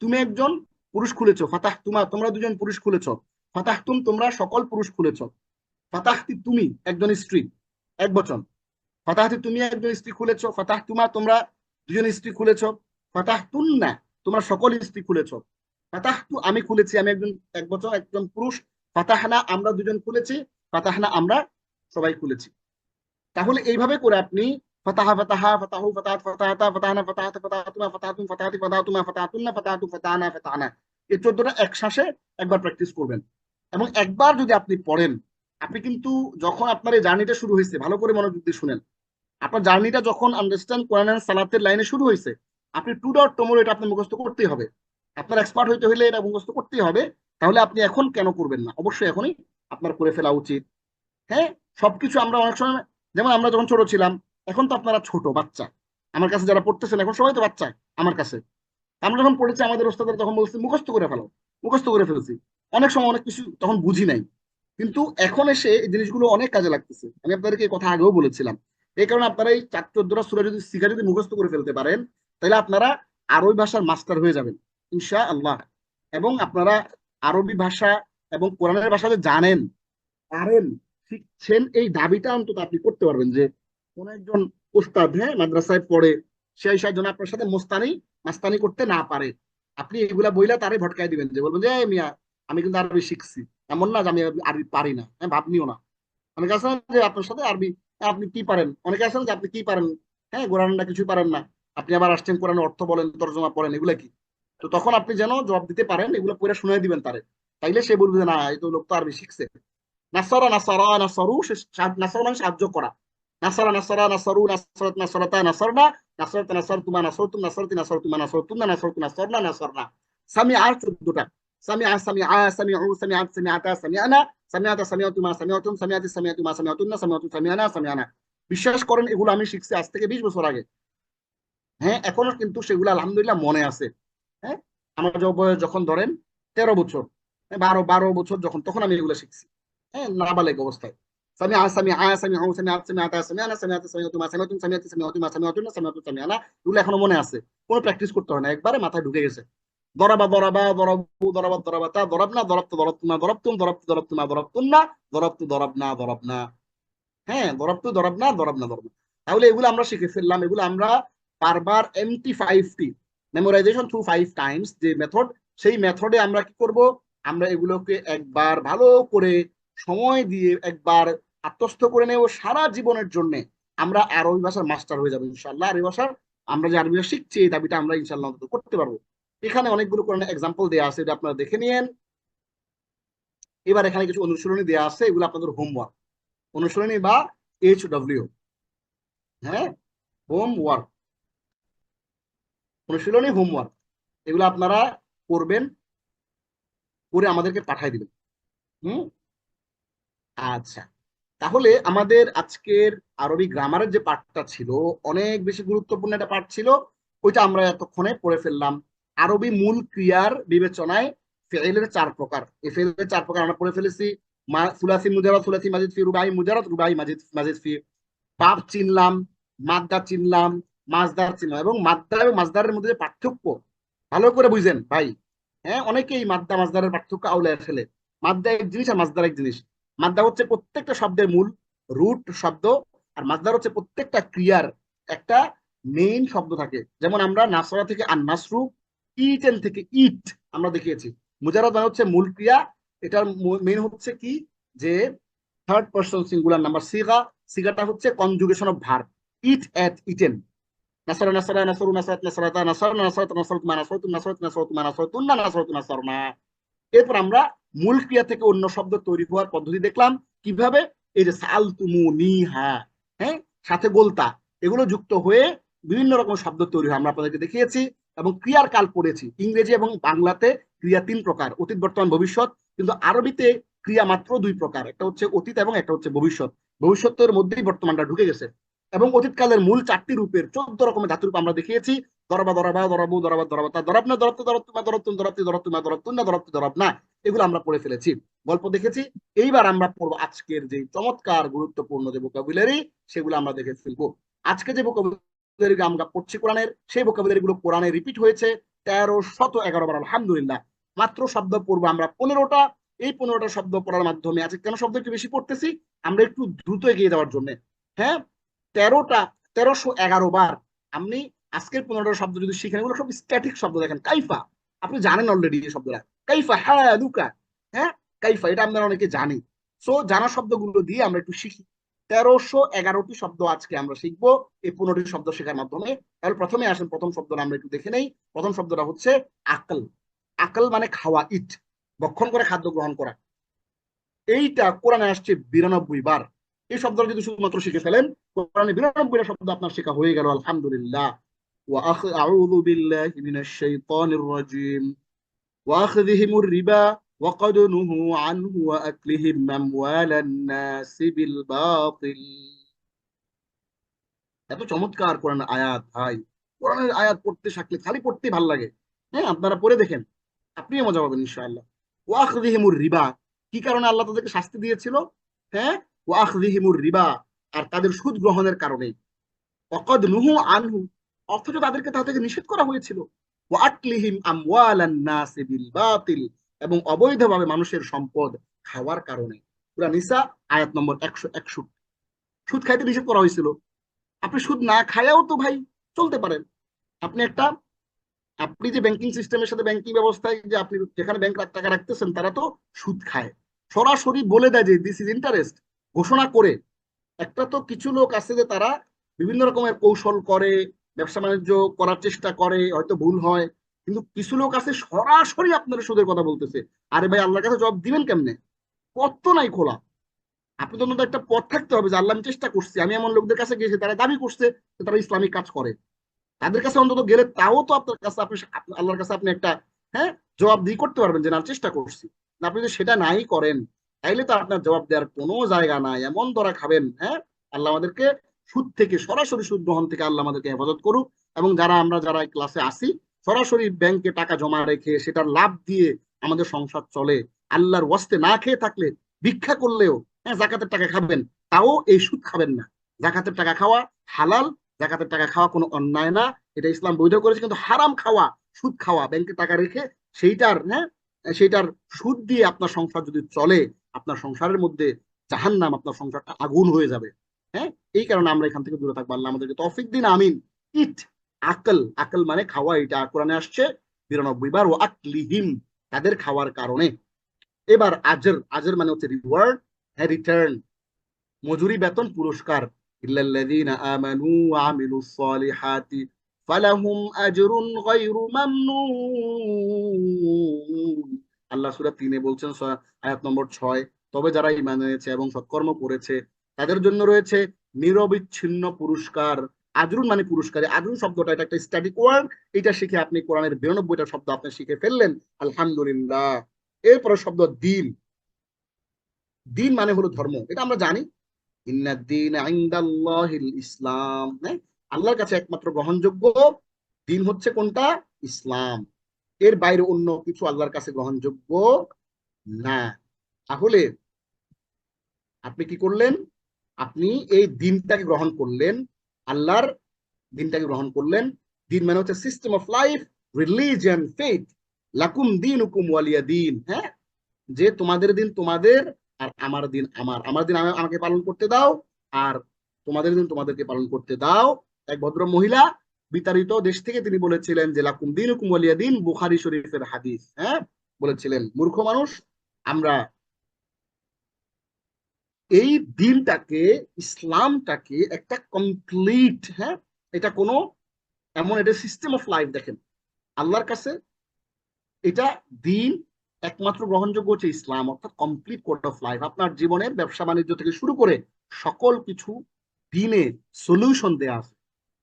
তুমি একজন পুরুষ খুলেছো। ফাতাহতুমা তোমরা দুজন পুরুষ খুলেছো। ফাতাহতুম তোমরা সকল পুরুষ খুলেছো। ফাতাহতি তুমি একজন স্ত্রী, এক বচন। ফাতাহতি তুমি একজন স্ত্রী খুলেছো, ফাতাহতুমা তোমরা দুজন স্ত্রী খুলেছো, ফাতাহতুন্না তোমরা সকল স্ত্রী খুলেছো, ফাতাহতু আমি খুলেছি, আমি একজন এক বচন একজন পুরুষ, ফাতাহনা আমরা দুজন খুলেছি, ফাতাহনা আমরা সবাই খুলেছি। তাহলে এইভাবে করে আপনি ফাতাহা ফাতাহা ফাতাহু ফাতাহাত ফাতাহাতা ফাতাহনা ফাতাহাত ফাতাহাতুমা ফাতাহাতুম ফাতাহাতি ফাতাহাতুমা ফাতাহাতুন্না ফাতাহাতু ফাতাহানা ফাতাহানা এই 14টা এক শ্বাসে একবার প্র্যাকটিস করবেন। এবং একবার যদি আপনি পড়েন, আপনি কিন্তু যখন আপনার এই জার্নিটা শুরু হয়েছে, ভালো করে মনোযোগ দিয়ে শুনেন, আপনার জার্নিটা যখন আন্ডারস্ট্যান্ড কোরআন এন্ড সালাতের লাইনে শুরু হয়েছে, আপনি টু ডট টমোরো এটা আপনি মুখস্থ করতেই হবে। আপনার এক্সপার্ট হইতে হলে এটা মুখস্থ করতেই হবে। তাহলে আপনি এখন কেন করবেন না? অবশ্যই এখনই আপনার করে ফেলা উচিত। হ্যাঁ, সবকিছু আমরা অনেক সময়, যেমন আমরা যখন ছোট ছিলাম, এখন তো আপনারা ছোট বাচ্চা, আমার কাছে যারা পড়তেছেন এখন সবাই তো বাচ্চা আমার কাছে। আমরা যখন পড়েছি আমাদের ওস্তাদরা তখন বলছি মুখস্থ করে ফেলো, মুখস্থ করে ফেলছি। অনেক সময় অনেক কিছু তখন বুঝি নাই, কিন্তু এখন এসে এই জিনিসগুলো অনেক কাজে লাগতেছে। আমি আপনাদেরকে এই কথা আগেও বলেছিলাম। এই কারণে আপনারা এই 4-14টা সূরা যদি শিখা যদি মুখস্থ করে ফেলতে পারেন, তাহলে আপনারা আরবি ভাষার মাস্টার হয়ে যাবেন ইনশাআল্লাহ। এবং আপনারা আরবি ভাষা এবং কোরআনের ভাষা যে জানেন, পারেন, শিখছেন, এই দাবিটা অন্তত আপনি করতে পারবেন যে কোন একজন ওস্তাদ, হ্যাঁ, মাদ্রাসায় পড়ে, সেই জন্য আপনার সাথে মাস্তানি করতে না পারে, আপনি এগুলা বইলা তারে ভটকাই দিবেন, যে বলবেন যে "এই মিয়া, আমি কিন্তু আরবি শিখছি, এমন না যে আমি আরবি পারি না, হ্যাঁ, ভাবনিও না। অনেকে আছেন যে আপনার সাথে আরবি, হ্যাঁ, আপনি কি পারেন, অনেকে আছেন যে আপনি কি পারেন, হ্যাঁ, কোরআনটা কিছু পারেন না, আপনি আবার আসছেন কোরআনের অর্থ বলেন, তর্জমা পড়েন, এগুলা কি? তো তখন আপনি যেন জবাব দিতে পারেন, এগুলো পড়ে শুনে দিবেন তারে। তাইলে সে বলবে যে না, এই তো লোক তো আরবি শিখছে। নাসারা নাসারা নাসারু, নাসারা মানে সাহায্য করা। নাসারা নাসারা নাসারু, নাসরাত নাসরাতা নাসারনা, নাসরাত নাসারতুমা নাসরতুম, নাসরতি নাসরতুমা নাসরতুন্না, নাসরতু নাসরনা নাসরনা। সামিআ 14টা, সামিআ সামিআ সামিউ সামিআত সামিআতা সামিআনা, সামিআতা সামিআতুমা সামিআতুম, সামিআতি সামিআতুমা সামিআতুন্না, সামিআতু সামিআনা সামিআনা। বিশ্বাস করেন এগুলো আমি শিখছি আজ থেকে 20 বছর আগে। হ্যাঁ, এখনো কিন্তু সেগুলো আলহামদুলিল্লাহ মনে আছে। হ্যাঁ, আমার বয়স যখন ধরেন 13 বছর, 12 বছর যখন, তখন আমি এগুলো শিখছি, হ্যাঁ, নাবালেগ অবস্থায়। সামিআ সামিআ সামিউ সামিআত সামিআতা সামিআনা, সামিআতি সামিআতুমা সামিআতুম, সামিআতি সামিআতুমা সামিআতুন্না, সামিআতু সামিআনা। এগুলো এখনো মনে আছে, কোনো প্র্যাকটিস করতে হয় না, একবারে মাথায় ঢুকে গেছে। দরাবা দরাবা দরাবু দরাবাত দরাবাতা দরাবনা দরাবতু দরাবতুমা দরাবতুম দরাবতু দরাবতুমা দরাবতুন্না দরাবতু দরাবনা দরাবনা। হ্যাঁ, দরাবতু দরাবনা দরাবনা দরাবনা। তাহলে এগুলো আমরা শিখে ফেললাম। এগুলো আমরা বারবার MT5T, মেমোরাইজেশন থ্রু 5 টাইমস যে মেথড, সেই মেথডে আমরা কি করব, আমরা এগুলোকে একবার ভালো করে সময় দিয়ে একবার আত্মস্থ করে নেব সারা জীবনের জন্য। আমরা আরবি ভাষার মাস্টার হয়ে যাবো ইনশাল্লাহ। আরবি ভাষার, আমরা যে আরবি ভাষা শিখছি এই দাবিটা আমরা ইনশাল্লাহ অন্তত করতে পারবো। এখানে অনেকগুলো কোরআন এক্সাম্পল দেওয়া আছে, এটা আপনারা দেখে নিয়েন। এবার এখানে কিছু অনুশীলনী দেওয়া আছে, এগুলো আপনাদের হোমওয়ার্ক, অনুশীলনী বা HW, হ্যাঁ, হোমওয়ার্ক, অনুশীলনী হোমওয়ার্ক, এগুলো আপনারা করবেন, করে আমাদেরকে পাঠাই দিবেন। হুম, আচ্ছা। তাহলে আমাদের আজকের আরবি গ্রামারের যে পার্টটা ছিল, অনেক বেশি গুরুত্বপূর্ণ একটা পার্ট ছিল, ওইটা আমরা এতক্ষণে পড়ে ফেললাম। আরবি মূল ক্রিয়ার বিবেচনায় ফেইলের 4 প্রকার, এই ফেইলের 4 প্রকার আমরা পড়ে ফেলেছি। সুলাসি মুজাররদ, সুলাসি মাজিদ ফি, রুবাই মুজাররদ, রুবাই মাজিদ মাজিদ ফি। বাপ চিনলাম, মাদ্দা চিনলাম, মাজদার চিনলাম, এবং মাদ্দা এবং মাজদারের মধ্যে যে পার্থক্য ভালো করে বুঝেন ভাই। হ্যাঁ, অনেকেই মাদ্দা মাজদারের পার্থক্য আউলে ফেলে। মাদ্দা এক জিনিস আর মাজদার এক জিনিস। মাদ্দা হচ্ছে প্রত্যেকটা শব্দের মূল রুট শব্দ, আর মাজদার হচ্ছে প্রত্যেকটা ক্রিয়ার একটা মেইন শব্দ থাকে। যেমন আমরা নাসরা থেকে আন নাসরু, ইটেন থেকে ইট আমরা দেখিয়েছি। মুজাররদ মানে হচ্ছে মূল ক্রিয়া, এটার মেইন হচ্ছে কি, যে থার্ড পারসন সিঙ্গুলার নাম্বার সিগা, সিগাটা হচ্ছে conjugation of verb. It at eaten, নাসারা নাসারা নাসারু নাসারাত নাসারাতা নাসারনা নাসারাত নাসারাতুমা নাসারাতুম নাসারাত নাসারাতুমা নাসারাতুন্না নাসারাতু নাসারনা। এরপর আমরা মূল ক্রিয়া থেকে অন্য শব্দ তৈরি হওয়ার পদ্ধতি দেখলাম কিভাবে। এই যে সাল তুমু নিহা, হ্যাঁ, সাথে গোলতা, এগুলো যুক্ত হয়ে বিভিন্ন রকম শব্দ তৈরি হয়, আমরা আপনাদেরকে দেখিয়েছি। এবং ক্রিয়ার কাল পড়েছি, ইংরেজি এবং বাংলাতে ক্রিয়া 3 প্রকার, অতীত বর্তমান ভবিষ্যৎ। কিন্তু আরবিতে ক্রিয়া মাত্র 2 প্রকার, একটা হচ্ছে অতীত এবং একটা হচ্ছে ভবিষ্যৎ। ভবিষ্যতের মধ্যেই বর্তমানটা ঢুকে গেছে। এবং অতীতকালের মূল 4টি রূপের 14 রকমের ধাতুরূপ আমরা দেখিয়েছি। দরবা দরবা দরবু দরবা দরবাতা দরবনা দরবতু দরবতুমা দরবতুম দরবতি দরবতুমা দরবতুন্না দরবতু দরবনা, এগুলো আমরা পড়ে ফেলেছি, গল্প দেখেছি। এইবার আমরা পড়বো আজকের যে চমৎকার গুরুত্বপূর্ণ যে ভোকাবুলারি, সেগুলো আমরা দেখে ফেলবো। আজকে যে ভোকাবুলারি আমরা পড়ছি কোরআনের, সেই ভোকাবুলারি গুলো কোরআনে রিপিট হয়েছে 1311 বার, আলহামদুলিল্লাহ। মাত্র শব্দ পড়বো আমরা 15টা, এই 15টা শব্দ পড়ার মাধ্যমে আজকে কেন শব্দ একটু বেশি পড়তেছি, আমরা একটু দ্রুত এগিয়ে যাওয়ার জন্য। হ্যাঁ, 1311 বার আপনি আজকের 15টা শব্দ যদি শিখেন, এগুলো সব স্ট্যাটিক শব্দ। দেখেন কাইফা, আপনি জানেন অলরেডি এই শব্দটা, কাইফা হ্যাঁ লুকা, হ্যাঁ কাইফা, এটা আপনারা অনেকে জানি। সো জানা শব্দগুলো দিয়ে আমরা একটু শিখি। 1311টি শব্দ আজকে আমরা শিখবো এই 15টি শব্দ শেখার মাধ্যমে। তাহলে প্রথমে আসেন, প্রথম শব্দটা আমরা একটু দেখে নেই। প্রথম শব্দটা হচ্ছে আকল। আকল মানে খাওয়া, ইট, ভক্ষণ করে খাদ্য গ্রহণ করা। এইটা কোরআনে আসছে 92 বার। এই শব্দটা যদি শুধুমাত্র শিখে ফেলেন, কোরআনে 92টা শব্দ আপনার শেখা হয়ে গেল, আলহামদুলিল্লাহ। আউযু বিল্লাহি মিনাশ শাইতানির রাজিম ওয়াখযিহিমুর রিবা وقد نهوا عنه وأكلهم أموال الناس بالباطل। এত চমৎকার কোরআনের আয়াত ভাই। কোরআনের আয়াত পড়তে থাকলে খালি পড়তেই ভালো লাগে। হ্যাঁ, আপনারা পড়ে দেখেন, আপনিও মজা পাবেন ইনশাআল্লাহ। ওয়াখযিহিমুর রিবা, কি কারণে আল্লাহ তাদেরকে শাস্তি দিয়েছিল? হ্যাঁ, ওয়াখযিহিমুর রিবা, আর তাদের সুদ গ্রহণের কারণে। ওয়াকাদ নুহু আনহু, অথচ তাদেরকে তা থেকে নিষেধ করা হয়েছিল। ওয়াকলিহিম আমওয়ালান নাস বিল বাতিল, এবং অবৈধভাবে মানুষের সম্পদ খাওয়ার কারণে। সূরা নিসা আয়াত নম্বর 161। সুদ খাইতে নিষেধ করা হয়েছিল। আপনি সুদ না খায়াও তো ভাই চলতে পারেন। আপনি একটা, আপনি যে ব্যাংকিং সিস্টেমের সাথে, ব্যাংকিং ব্যবস্থায় যে আপনি যেখানে ব্যাংক টাকা রাখতেছেন, তারা তো সুদ খায়। সরাসরি বলে দেয় যে দিস ইজ ইন্টারেস্ট, ঘোষণা করে। একটা তো কিছু লোক আছে যে তারা বিভিন্ন রকমের কৌশল করে, ব্যবসা বাণিজ্য করার চেষ্টা করে, হয়তো ভুল হয়। কিন্তু কিছু লোক আছে সরাসরি আপনার সুদের কথা বলতেছে। আরে ভাই, আল্লাহর কাছে জবাব দিবেন কেমনে? পথ তো নাই খোলা। আপনি তো অন্তত একটা পথ থাকতে হবে যে আল্লাহ আমি চেষ্টা করছি। আমি এমন লোকদের কাছে গেছি, তারা দাবি করছে যে তারা ইসলামিক কাজ করে। তাদের কাছে অন্তত গেলে তাও তো আপনার কাছে, আপনি আল্লাহর কাছে আপনি একটা, হ্যাঁ, জবাবদিহি করতে পারবেন যে না, চেষ্টা করছি। আপনি যদি সেটা নাই করেন, তাইলে তো আপনার জবাব দেওয়ার কোনো জায়গা নাই। এমন ধরা খাবেন। হ্যাঁ, আল্লাহ আমাদেরকে সুদ থেকে, সরাসরি সুদ গ্রহণ থেকে আল্লাহ আমাদেরকে হেফাজত করুক। এবং যারা ক্লাসে আসি, সরাসরি ব্যাংকে টাকা জমা রেখে সেটার লাভ দিয়ে আমাদের সংসার চলে, আল্লাহর ওয়াস্তে না খেয়ে থাকলে, ভিক্ষা করলেও, হ্যাঁ, জাকাতের টাকা খাবেন, তাও এই সুদ খাবেন না। জাকাতের টাকা খাওয়া হালাল, জাকাতের টাকা খাওয়া কোনো অন্যায় না, এটা ইসলাম বৈধ করেছে। কিন্তু হারাম খাওয়া, সুদ খাওয়া, ব্যাংকে টাকা রেখে সেইটার, হ্যাঁ, সেইটার সুদ দিয়ে আপনার সংসার যদি চলে, আপনার সংসারের মধ্যে জাহান্নাম, আপনার সংসারটা আগুন হয়ে যাবে। হ্যাঁ, এই কারণে আমরা এখান থেকে দূরে থাকবো। আল্লাহ আমাদেরকে তৌফিক দিন, আমিন। ইট, আকল, আকল মানে খাওয়া, এটা কোরআনে আসছে 92 বার। ও আকলিহিম, তাদের খাওয়ার কারণে। এবার আজর, আজর মানে হচ্ছে রিওয়ার্ড, হ্যাঁ, রিটার্ন, মজুরি, বেতন, পুরস্কার। ইল্লাল্লাযীনা আমানু ওয়া আমিলুস সালিহাতি ফালাহুম আজরুন গায়রু মামনুন। আল্লাহ সূরা 3 এ বলছেন, আয়াত নম্বর 6, তবে যারা ঈমান এনেছে এবং সৎকর্ম করেছে তাদের জন্য রয়েছে নিরবিচ্ছিন্ন পুরস্কার। আজরুন মানে পুরস্কার। আজরুন শব্দটা, এটা একটা স্ট্যাটিক ওয়ার্ড। এটা শিখে আপনি কোরআনের 92টা শব্দ আপনি শিখে ফেললেন, আলহামদুলিল্লাহ। এরপরে শব্দ দিন। দিন মানে হলো ধর্ম, এটা আমরা জানি। ইসলাম, হ্যাঁ, আল্লাহর কাছে একমাত্র গ্রহণযোগ্য দিন হচ্ছে কোনটা? ইসলাম। এর বাইরে অন্য কিছু আল্লাহর কাছে গ্রহণযোগ্য না। তাহলে আপনি কি করলেন? আপনি এই দিনটাকে গ্রহণ করলেন, আল্লাহর দিনটাকে গ্রহণ করলেন। দিন মানে হচ্ছে system of life, religion, faith. লাকুম দীনুকুম ওয়ালিয়া দিন, হ্যাঁ, যে তোমাদের দিন তোমাদের, আর আমার দিন আমার। আমার দিন আমাকে পালন করতে দাও, আর তোমাদের দিন তোমাদেরকে পালন করতে দাও। এক ভদ্র মহিলা বিতাড়িত দেশ থেকে তিনি বলেছিলেন যে লাকুম দীনুকুম ওয়ালিয়া দিন, বুখারী শরীফের হাদিস। হ্যাঁ, বলেছিলেন মূর্খ মানুষ আমরা এই দিনটাকে, ইসলামটাকে একটা কমপ্লিট, হ্যাঁ, এটা কোনো এমন, এটা সিস্টেম অফ লাইফ। দেখেন, আল্লাহর কাছে এটা দিন একমাত্র গ্রহণযোগ্য হচ্ছে ইসলাম, অর্থাৎ কমপ্লিট কোড অফ লাইফ। আপনার জীবনের ব্যবসা বাণিজ্য থেকে শুরু করে সকল কিছু দিনে সলিউশন দেয়া আছে।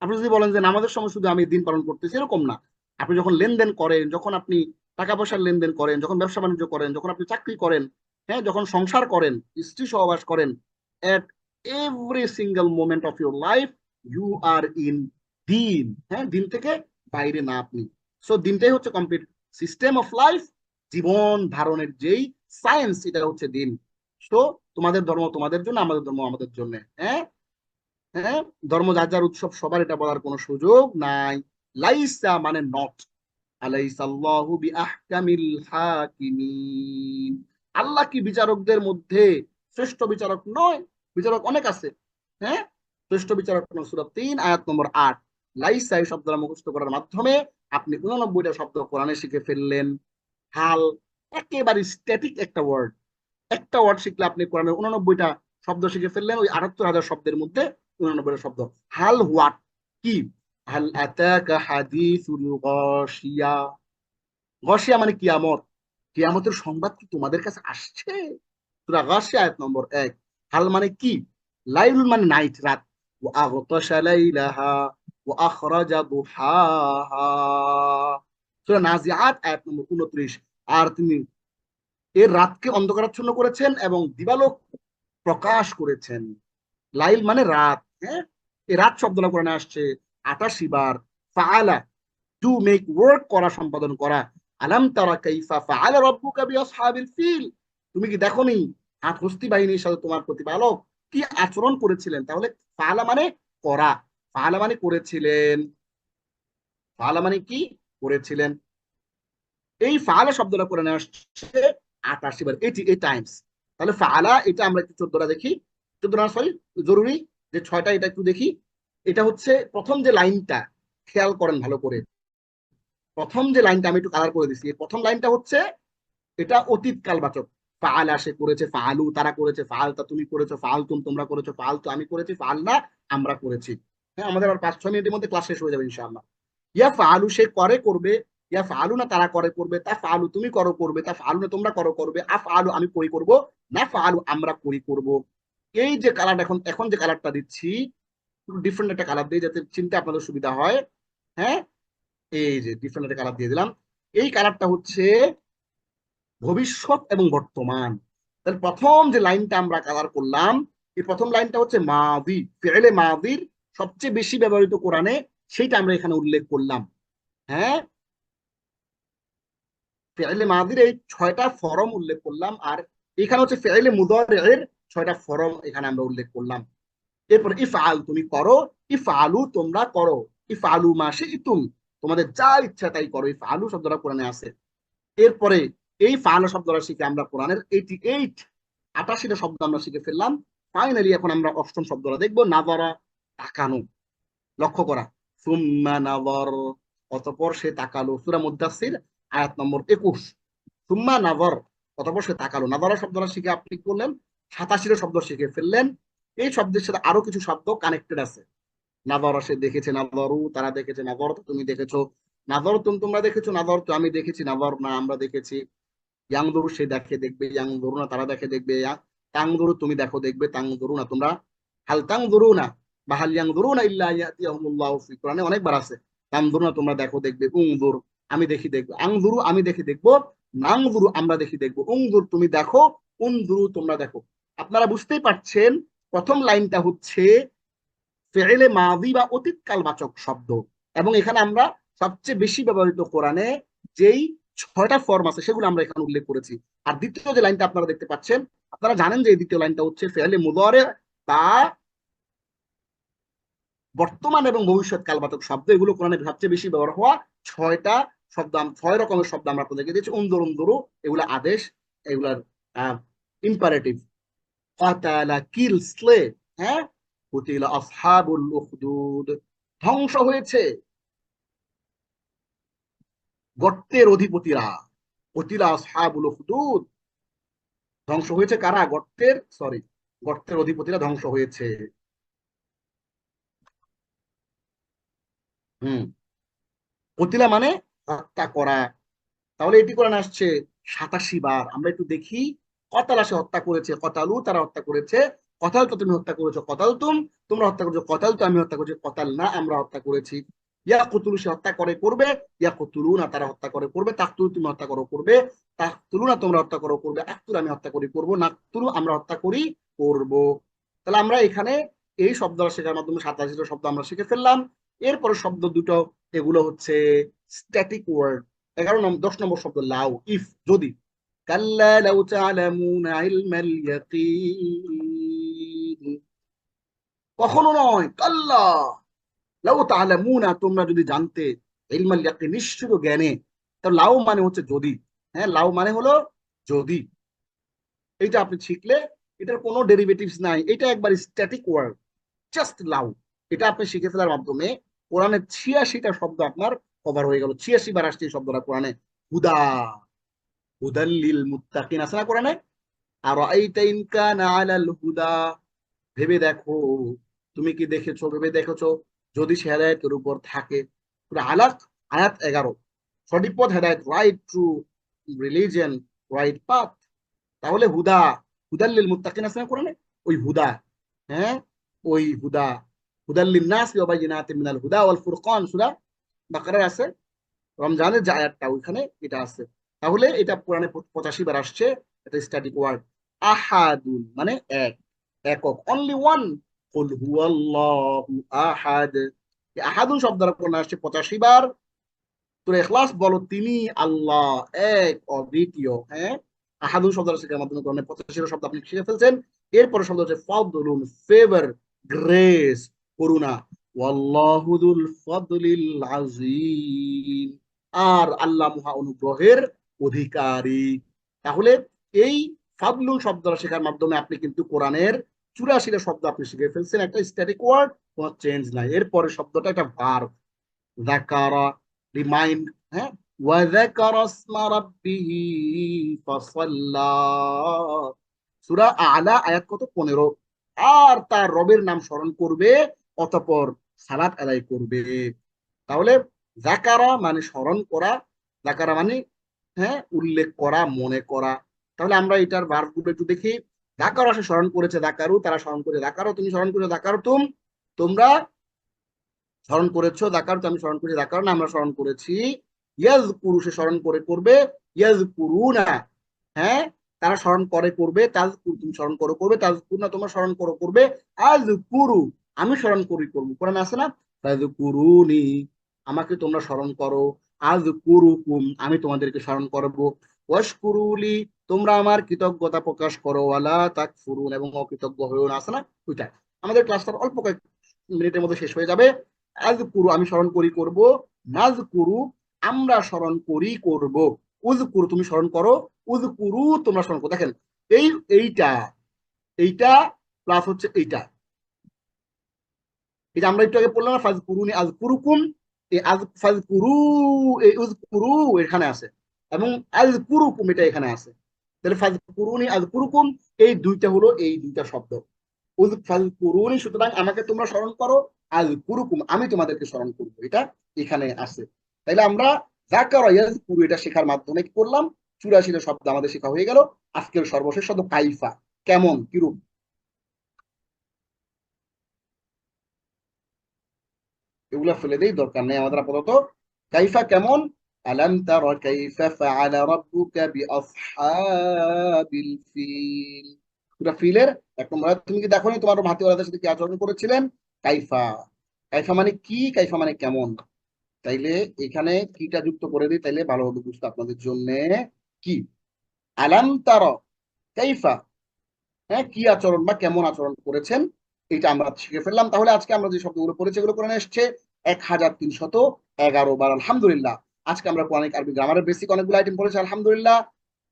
আপনি যদি বলেন যে নামাজের সময় শুধু আমি দিন পালন করতেছি, এরকম না। আপনি যখন লেনদেন করেন, যখন আপনি টাকা পয়সার লেনদেন করেন, যখন ব্যবসা বাণিজ্য করেন, যখন আপনি চাকরি করেন, হ্যাঁ, যখন সংসার করেন, স্ত্রী সহবাস করেন, at every single moment of your life you are in দিন। হ্যাঁ, দিন থেকে বাইরে না আপনি। সো দিনটাই হচ্ছে কমপ্লিট সিস্টেম অফ লাইফ, জীবন ধারণের যেই সায়েন্স, এটা হচ্ছে দিন। তো তোমাদের ধর্ম তোমাদের জন্য, আমাদের ধর্ম আমাদের জন্য। হ্যাঁ, হ্যাঁ, ধর্ম যার যার উৎসব সবার, এটা বলার কোনো সুযোগ নাই। লাইসা মানে নট, আলাইসাল্লাহু বিআহকামিল হাকিমিন। আল্লাহ কি বিচারকদের মধ্যে শ্রেষ্ঠ বিচারক নয়? বিচারক অনেক আছে। হ্যাঁ, শ্রেষ্ঠ বিচারক সূরা ৩ আয়াত নম্বর ৮। লাইসা এই শব্দটা মুখস্থ করার মাধ্যমে আপনি ৮৯টা শব্দ কোরআনে শিখে ফেললেন। হাল একেবারে স্ট্যাটিক একটা ওয়ার্ড, একটা ওয়ার্ড শিখলে আপনি কোরআনের ৮৯টা শব্দ শিখে ফেললেন, ওই ৭৮,০০০ শব্দের মধ্যে ৮৯টা শব্দ। হাল হোয়াট কি? হাল আতাকা হাদিসুল গাশিয়া। গাশিয়া মানে কিয়ামত, কিয়ামতের সংবাদ কি তোমাদের কাছে আসছে? সূরা গাশিয়া আয়াত নম্বর ১। হাল মানে কি? লাইল মানে নাইট, রাত। ওয়া আগতাশা লাইলাহা ওয়া আখরাজা দুহাহা। সূরা নাজিআত আয়াত নম্বর ২৯। আর তিনি এর রাতকে অন্ধকারাচ্ছন্ন করেছেন এবং দিবালোক প্রকাশ করেছেন। লাইল মানে রাত। হ্যাঁ, এই রাত শব্দটা কোরআনে আসছে ৮৮ বার। ফাআলা টু মেক ওয়ার্ক, করা, সম্পাদন করা। আলাম তারা কাইফা ফাআলা রাব্বুকা বিআসহাবিল ফিল, তুমি কি দেখোনি হস্তি বাহিনীর সাথে তোমার প্রতিপালক কি আচরণ করেছিলেন? তাহলে ফাআলা মানে করা, ফাআলা মানে করেছিলেন, ফাআলা মানে কি? করেছিলেন। এই ফাআলা শব্দটা কোরআনে আসছে ৮৮ বার, 88 টাইমস। তাহলে ফাআলা এটা আমরা একটু ১৪টা দেখি, ১৪টা সরি, জরুরি যে ৬টা, এটা একটু দেখি। এটা হচ্ছে প্রথম যে লাইনটা, খেয়াল করেন ভালো করে। প্রথম যে লাইনটা আমি একটু কালার করে দিচ্ছি, প্রথম লাইনটা হচ্ছে এটা অতীত কালবাচক। ফাআলা সে করেছে, ফাআলু তারা করেছে, ফাআলতা তুমি করেছো, ফাআলতুম তোমরা করেছো, ফাআলতু আমি করেছি, ফাআলনা আমরা করেছি। হ্যাঁ, আমাদের আর ৫-৬ মিনিটের মধ্যে ক্লাস শেষ হয়ে যাবে ইনশাআল্লাহ। ইয়া ফাআলু সে করে করবে, ইয়া ফাআলু না তারা করে করবে, তা ফাআলু তুমি করো করবে, তা ফাআলু না তোমরা করো করবে, আ ফাআলু আমি করি করব, না ফাআলু আমরা করি করব। এই যে কালার, এখন এখন যে কালারটা দিচ্ছি একটু ডিফারেন্ট একটা কালার দিই যাতে চিনতে আপনাদের সুবিধা হয়। হ্যাঁ, এই যে ডিফারেন্ট একটা কালার দিয়ে দিলাম। এই কালারটা হচ্ছে ভবিষ্যৎ এবং বর্তমান। তাহলে প্রথম যে লাইনটা আমরা কালার করলাম, এই প্রথম লাইনটা হচ্ছে মাদি, ফি'লে মাদির সবচেয়ে বেশি ব্যবহৃত কোরআনে, সেইটা আমরা এখানে উল্লেখ করলাম। হ্যাঁ, ফি'লে মাদির এই ৬টা ফরম উল্লেখ করলাম, আর এখানে হচ্ছে ফি'লে মুদারি'র ৬টা ফরম এখানে আমরা উল্লেখ করলাম। এরপর ইফআল তুমি করো, ইফআলু তোমরা করো, ইফআলু মা শি'তুম তোমাদের যা ইচ্ছা তাই করো, ইফআলু শব্দটা কোরআনে আছে। এরপরে এই ফাআলা শব্দটা শিখে আমরা কোরআনের 88টা শব্দ আমরা শিখে ফেললাম। ফাইনালি এখন আমরা ৮ম শব্দটা দেখবো, নাযারা তাকানো, লক্ষ্য করা। সুম্মা নাযার অতঃপর সে তাকালো, সূরা মুদ্দাসসির আয়াত নম্বর ২১। সুম্মা নাযার অতঃপর সে তাকালো, নাযারা শব্দটা শিখে আপনি কি করলেন? ৮৭টা শব্দ শিখে ফেললেন। এই শব্দের সাথে আরো কিছু শব্দ কানেক্টেড আছে। নাযারা সে দেখেছে, নাযারু তারা দেখেছে, নাযার তুমি দেখেছো, নাযার তোমরা দেখেছো, নাযার তো আমি দেখেছি, নাযার না আমরা দেখেছি। ইয়াংদুরু সে দেখে দেখবে, ইয়াংদুরু না তারা দেখে দেখবে, তাংদুরু তুমি দেখো দেখবে, তাংদুরু না তোমরা। হাল তাংদুরু না বা হাল ইয়াংদুরু না ইল্লা ইয়াতিয়াহুমুল্লাহু ফি, কোরআনে অনেকবার আছে। তাংদুরু না তোমরা দেখো দেখবে, উংদুর আমি দেখি দেখবো, আংদুরু আমি দেখি দেখবো, নাংদুরু আমরা দেখি দেখবো, উংদুর তুমি দেখো, উনদুরু তোমরা দেখো। আপনারা বুঝতেই পারছেন প্রথম লাইনটা হচ্ছে ফেলে মাদি বা অতীতকাল বাচক শব্দ, এবং এখানে আমরা সবচেয়ে বেশি ব্যবহৃত কোরআনে যেই ৬টা ফর্ম আছে সেগুলো আমরা এখানে উল্লেখ করেছি। আর দ্বিতীয় যে লাইনটা আপনারা দেখতে পাচ্ছেন, আপনারা জানেন যে এই দ্বিতীয় লাইনটা হচ্ছে ফেলে মুদারে বা বর্তমান এবং ভবিষ্যৎ কালবাচক শব্দ, এগুলো কোরআনে সবচেয়ে বেশি ব্যবহার হওয়া ৬টা শব্দ, ৬ রকমের শব্দ আমরা আপনাদেরকে দিয়েছি। উনদুর উনদুরু এগুলো আদেশ, এগুলার ইম্পারেটিভ। কাতালা কিল স্লে, হ্যাঁ, কুতিলা আসহাবুল উখদুদ ধ্বংস হয়েছে গর্তের অধিপতিরা, কুতিলা আসহাবুল উখদুদ ধ্বংস হয়েছে কারা? গর্তের অধিপতিরা ধ্বংস হয়েছে। হুম, কুতিলা মানে হত্যা করা। তাহলে এটি কোরআন আসছে ৮৭ বার। আমরা একটু দেখি। কতালা সে হত্যা করেছে, কতালু তারা হত্যা করেছে, কতাল তো তুমি হত্যা করেছো, কতাল তোমরা হত্যা করেছো, কতাল তো আমি হত্যা করেছি, কতাল না আমরা হত্যা করেছি। ইয়া কুতুলু সে হত্যা করে করবে, ইয়া কুতুলু না তারা হত্যা করে করবে, তাকতুলু তুমি হত্যা করো করবে, তাকতুলু না তোমরা হত্যা করো করবে, আকতুল আমি হত্যা করি করবো, নাকতুলু আমরা হত্যা করি করব। তাহলে আমরা এখানে এই শব্দ শেখার মাধ্যমে ৮৭টা শব্দ আমরা শিখে ফেললাম। এরপরে শব্দ দুটো, এগুলো হচ্ছে স্ট্যাটিক ওয়ার্ড। ১১ 10 নম্বর শব্দ লাউ, ইফ যদি। কাল্লা লাউ তা'লামুনা ইলমাল ইয়াকিন, কখনো নয়, কাল্লা লাউ তা'লামুনা তোমরা যদি জানতে, ইলমাল ইয়াকিন নিশ্চিত জ্ঞানে। তো লাউ মানে হচ্ছে যদি। হ্যাঁ, লাউ মানে হলো যদি। এইটা আপনি শিখলে এটার কোনো ডেরিভেটিভস নাই, এটা একবার স্ট্যাটিক ওয়ার্ড, জাস্ট লাউ। এটা আপনি শিখে ফেলার মাধ্যমে কোরআনের 86টা শব্দ আপনার কভার হয়ে গেল। 86 বার আসছে এই শব্দটা কোরআনে। হুদা, হুদাল্লিল মুত্তাকিন আছে না কোরআনে? আর আইতা ইন কানা আলাল হুদা, ভেবে দেখো, তুমি কি দেখেছো, ভেবে দেখেছো যদি সে হেদায়েতের উপর থাকে। সূরা আলাক আয়াত 11, সঠিক পথ হেদায়েত, right true religion, right path. তাহলে হুদা, হুদাল্লিল মুত্তাকিন আছে না কোরআনে? ওই হুদা, হ্যাঁ, ওই হুদা, হুদাল্লিন নাস ওয়া বাইয়িনাতিন মিনাল হুদা ওয়াল ফুরকান, সূরা বাকারায় আছে, রমজানের যে আয়াতটা ওইখানে এটা আছে। তাহলে এটা কোরআনে 85 বার আসছে। এটা স্ট্যাটিক ওয়ার্ড। আহাদুন মানে এক, একক, অনলি ওয়ান। কুল হুয়াল্লাহু আহাদ, আহাদুন শব্দটা কোরআনে আসছে 85 বার। সূরা ইখলাস বলো তিনি আল্লাহ, এক অদ্বিতীয়। হ্যাঁ, আহাদুন শব্দটা শেখার মাধ্যমে কোরআনে 85 শব্দ আপনি শিখে ফেলছেন। এরপরে শব্দ হচ্ছে ফাদলুন, ফেভার, গ্রেস, করুণা। ওয়াল্লাহু যুল ফাদলিল আযীম, আর আল্লাহ মহা অনুগ্রহের অধিকারী। তাহলে এই ফাদলুন শব্দটা শেখার মাধ্যমে আপনি কিন্তু কোরআনের 84টা শব্দ আপনি শিখে ফেলছেন। একটা স্ট্যাটিক ওয়ার্ড, কোনো চেঞ্জ নাই। এরপরে শব্দটা একটা ভার্ব, যাকারা, রিমাইন্ড, হ্যাঁ, ওয়াযাকারা ইসমা রাব্বিহি ফাসাল্লা, সূরা আলা আয়াত কত, 15। আর তার রবের নাম স্মরণ করবে, অতঃপর সালাত আদায় করবে। তাহলে যাকারা মানে স্মরণ করা, যাকারা মানে হ্যাঁ উল্লেখ করা, মনে করা। তাহলে আমরা এটার ভার্ব গুলো একটু দেখি। যাকারা সে স্মরণ করেছে, যাকারু তারা স্মরণ করে, যাকারো তুমি স্মরণ করেছো, যাকারো তোমরা স্মরণ করেছো, যাকার তো আমি স্মরণ করেছি, যাকার না আমরা স্মরণ করেছি। ইয়াজ কুরু সে স্মরণ করে করবে, ইয়াজ কুরু না, হ্যাঁ তারা স্মরণ করে করবে, তাজ কুরু তুমি স্মরণ করো করবে, তাজ কুরু না তোমার স্মরণ করো করবে, আজ কুরু আমি স্মরণ করি করবো। কোরআন আছে না, তাজ কুরুনি আমাকে তোমরা স্মরণ করো, আজ কুরুকুম আমি তোমাদেরকে স্মরণ করবো, ওয়াশকুরুলি তোমরা আমার কৃতজ্ঞতা প্রকাশ করো, ওয়ালা তাকফুরুন এবং অকৃতজ্ঞ হয়েও না, আছে না ওইটা। আমাদের ক্লাসটা অল্প কয়েক মিনিটের মধ্যে শেষ হয়ে যাবে। আজ কুরু আমি স্মরণ করি করব, নাজ কুরু আমরা স্মরণ করি করব, উজ কুরু তুমি স্মরণ করো, উজ কুরু তোমরা স্মরণ করো। দেখেন এই এইটা এইটা প্লাস হচ্ছে এইটা, এই যে আমরা একটু আগে পড়লাম না, ফাজ কুরুনি আজ কুরুকুম, এই আজ ফাজ কুরু, এই উজ কুরু এখানে আছে, এবং আজ কুরুকুম এটা এখানে আছে। তাহলে ফাজ কুরুনি আজ কুরুকুম, এই দুইটা হলো এই দুইটা শব্দ। উজ ফাজ কুরুনি সুতরাং আমাকে তোমরা স্মরণ করো, আজ কুরুকুম আমি তোমাদেরকে স্মরণ করবো, এটা এখানে আছে। তাইলে আমরা যাকারা ইয়াজকুরু এটা শেখার মাধ্যমে কি করলাম, 84টা শব্দ আমাদের শেখা হয়ে গেল। আজকের সর্বশেষ শব্দ কাইফা, কেমন, কিরূপ, এগুলা ফেলে দেই, দরকার নেই আমাদের আপাতত। কাইফা কেমন, আলাম তারা কাইফা ফাআলা রাব্বুকা বিআসহাবিল ফিল, পুরা ফিলের 1 নম্বর। তুমি কি দেখোনি তোমার ভাতিওয়ালাদের সাথে কি আচরণ করেছিলেন? কাইফা, কাইফা মানে কি, কাইফা মানে কেমন। তাইলে এখানে কিটা যুক্ত করে দিই, তাইলে ভালো হবে বুঝতে আপনাদের জন্য। কি, আলাম তারা কাইফা, হ্যাঁ কি আচরণ বা কেমন আচরণ করেছেন, এটা আমরা শিখে ফেললাম। তাহলে আজকে আমরা যে শব্দগুলো পড়েছি এগুলো কোরআনে এসছে 1311 বার, আলহামদুলিল্লাহ। আজকে আমরা কোরআনিক আরবি গ্রামারের বেসিক অনেকগুলো আইটেম পড়েছি, আলহামদুলিল্লাহ।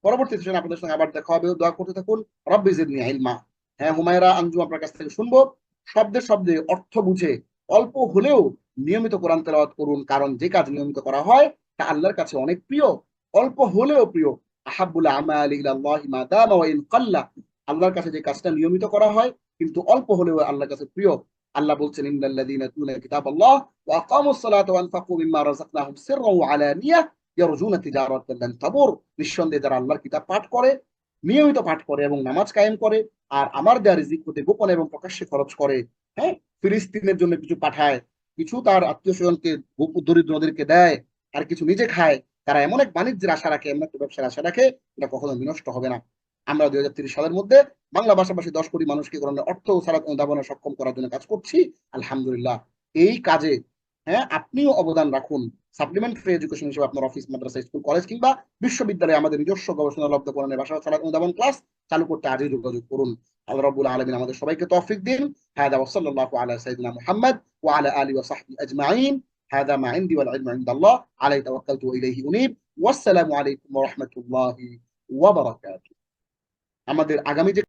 পরবর্তী সেশনে আপনাদের সঙ্গে আবার দেখা হবে, দোয়া করতে থাকুন। রব্বি জিদনি ইলমা। হ্যাঁ হুমায়রা আঞ্জু আপনার কাছ থেকে শুনবো, শব্দে শব্দে অর্থ বুঝে অল্প হলেও নিয়মিত কোরআন তেলাওয়াত করুন, কারণ যে কাজ নিয়মিত করা হয় তা আল্লাহর কাছে অনেক প্রিয়, অল্প হলেও প্রিয়। আহাব্বুল আমালি ইলাল্লাহি মা দামা ওয়া ইন কাল্লা, আল্লাহর কাছে যে কাজটা নিয়মিত করা হয় কিন্তু অল্প হলেও আল্লাহর কাছে প্রিয়। আল্লাহ বলছেন ইন্নাল্লাযীনা ইয়াতুলুনা কিতাবাল্লাহ ওয়া আকামুস সালাতা ওয়া আনফাকু মিম্মা রাযাকনাহুম সিররান ওয়া আলানিয়া ইয়ারজুনা তিজারাতান লান তাবুর, নিঃসন্দেহে যারা আল্লাহর কিতাব পাঠ করে, নিয়মিত পাঠ করে এবং নামাজ কায়েম করে, আর আমার দেয়া রিজিক হতে গোপনে এবং প্রকাশ্যে খরচ করে, হ্যাঁ ফিলিস্তিনের জন্য কিছু পাঠায়, কিছু তার আত্মীয় স্বজনকে দরিদ্রদেরকে দেয়, আর কিছু নিজে খায়, তারা এমন এক বাণিজ্যের আশা রাখে, এমন একটা ব্যবসার আশা রাখে, এটা কখনো বিনষ্ট হবে না। আমরা 2030 সালের মধ্যে বাংলা ভাষাভাষী 10 কোটি মানুষকে কোরআনের অর্থ ও সালাত অনুধাবনে সক্ষম করার জন্য কাজ করছি, আলহামদুলিল্লাহ। এই কাজে হ্যাঁ আপনিও অবদান রাখুন। সাপ্লিমেন্টারি এডুকেশন হিসেবে আপনার অফিস, মাদ্রাসা, স্কুল, কলেজ কিংবা বিশ্ববিদ্যালয়ে আমাদের নিজস্ব গবেষণালব্ধ কোরআনের ভাষা সালাত অনুধাবন ক্লাস চালু করতে আজই যোগাযোগ করুন। আল্লাহ রাব্বুল আলামিন আমাদের সবাইকে তৌফিক দিন। হাদা ওয়া সাল্লাল্লাহু আলা সাইয়্যিদিনা মুহাম্মদ ওয়া আলা আলিহি ওয়া সাহবিহি আজমাইন। হাদা মা ইনদি ওয়াল ইলমু ইনদাল্লাহ আলাইহি তাওয়াক্কালতু ওয়া ইলাইহি উনীব। ওয়াসসালামু আলাইকুম ওয়া রাহমাতুল্লাহি ওয়া বারাকাতুহু। আমাদের আগামী যে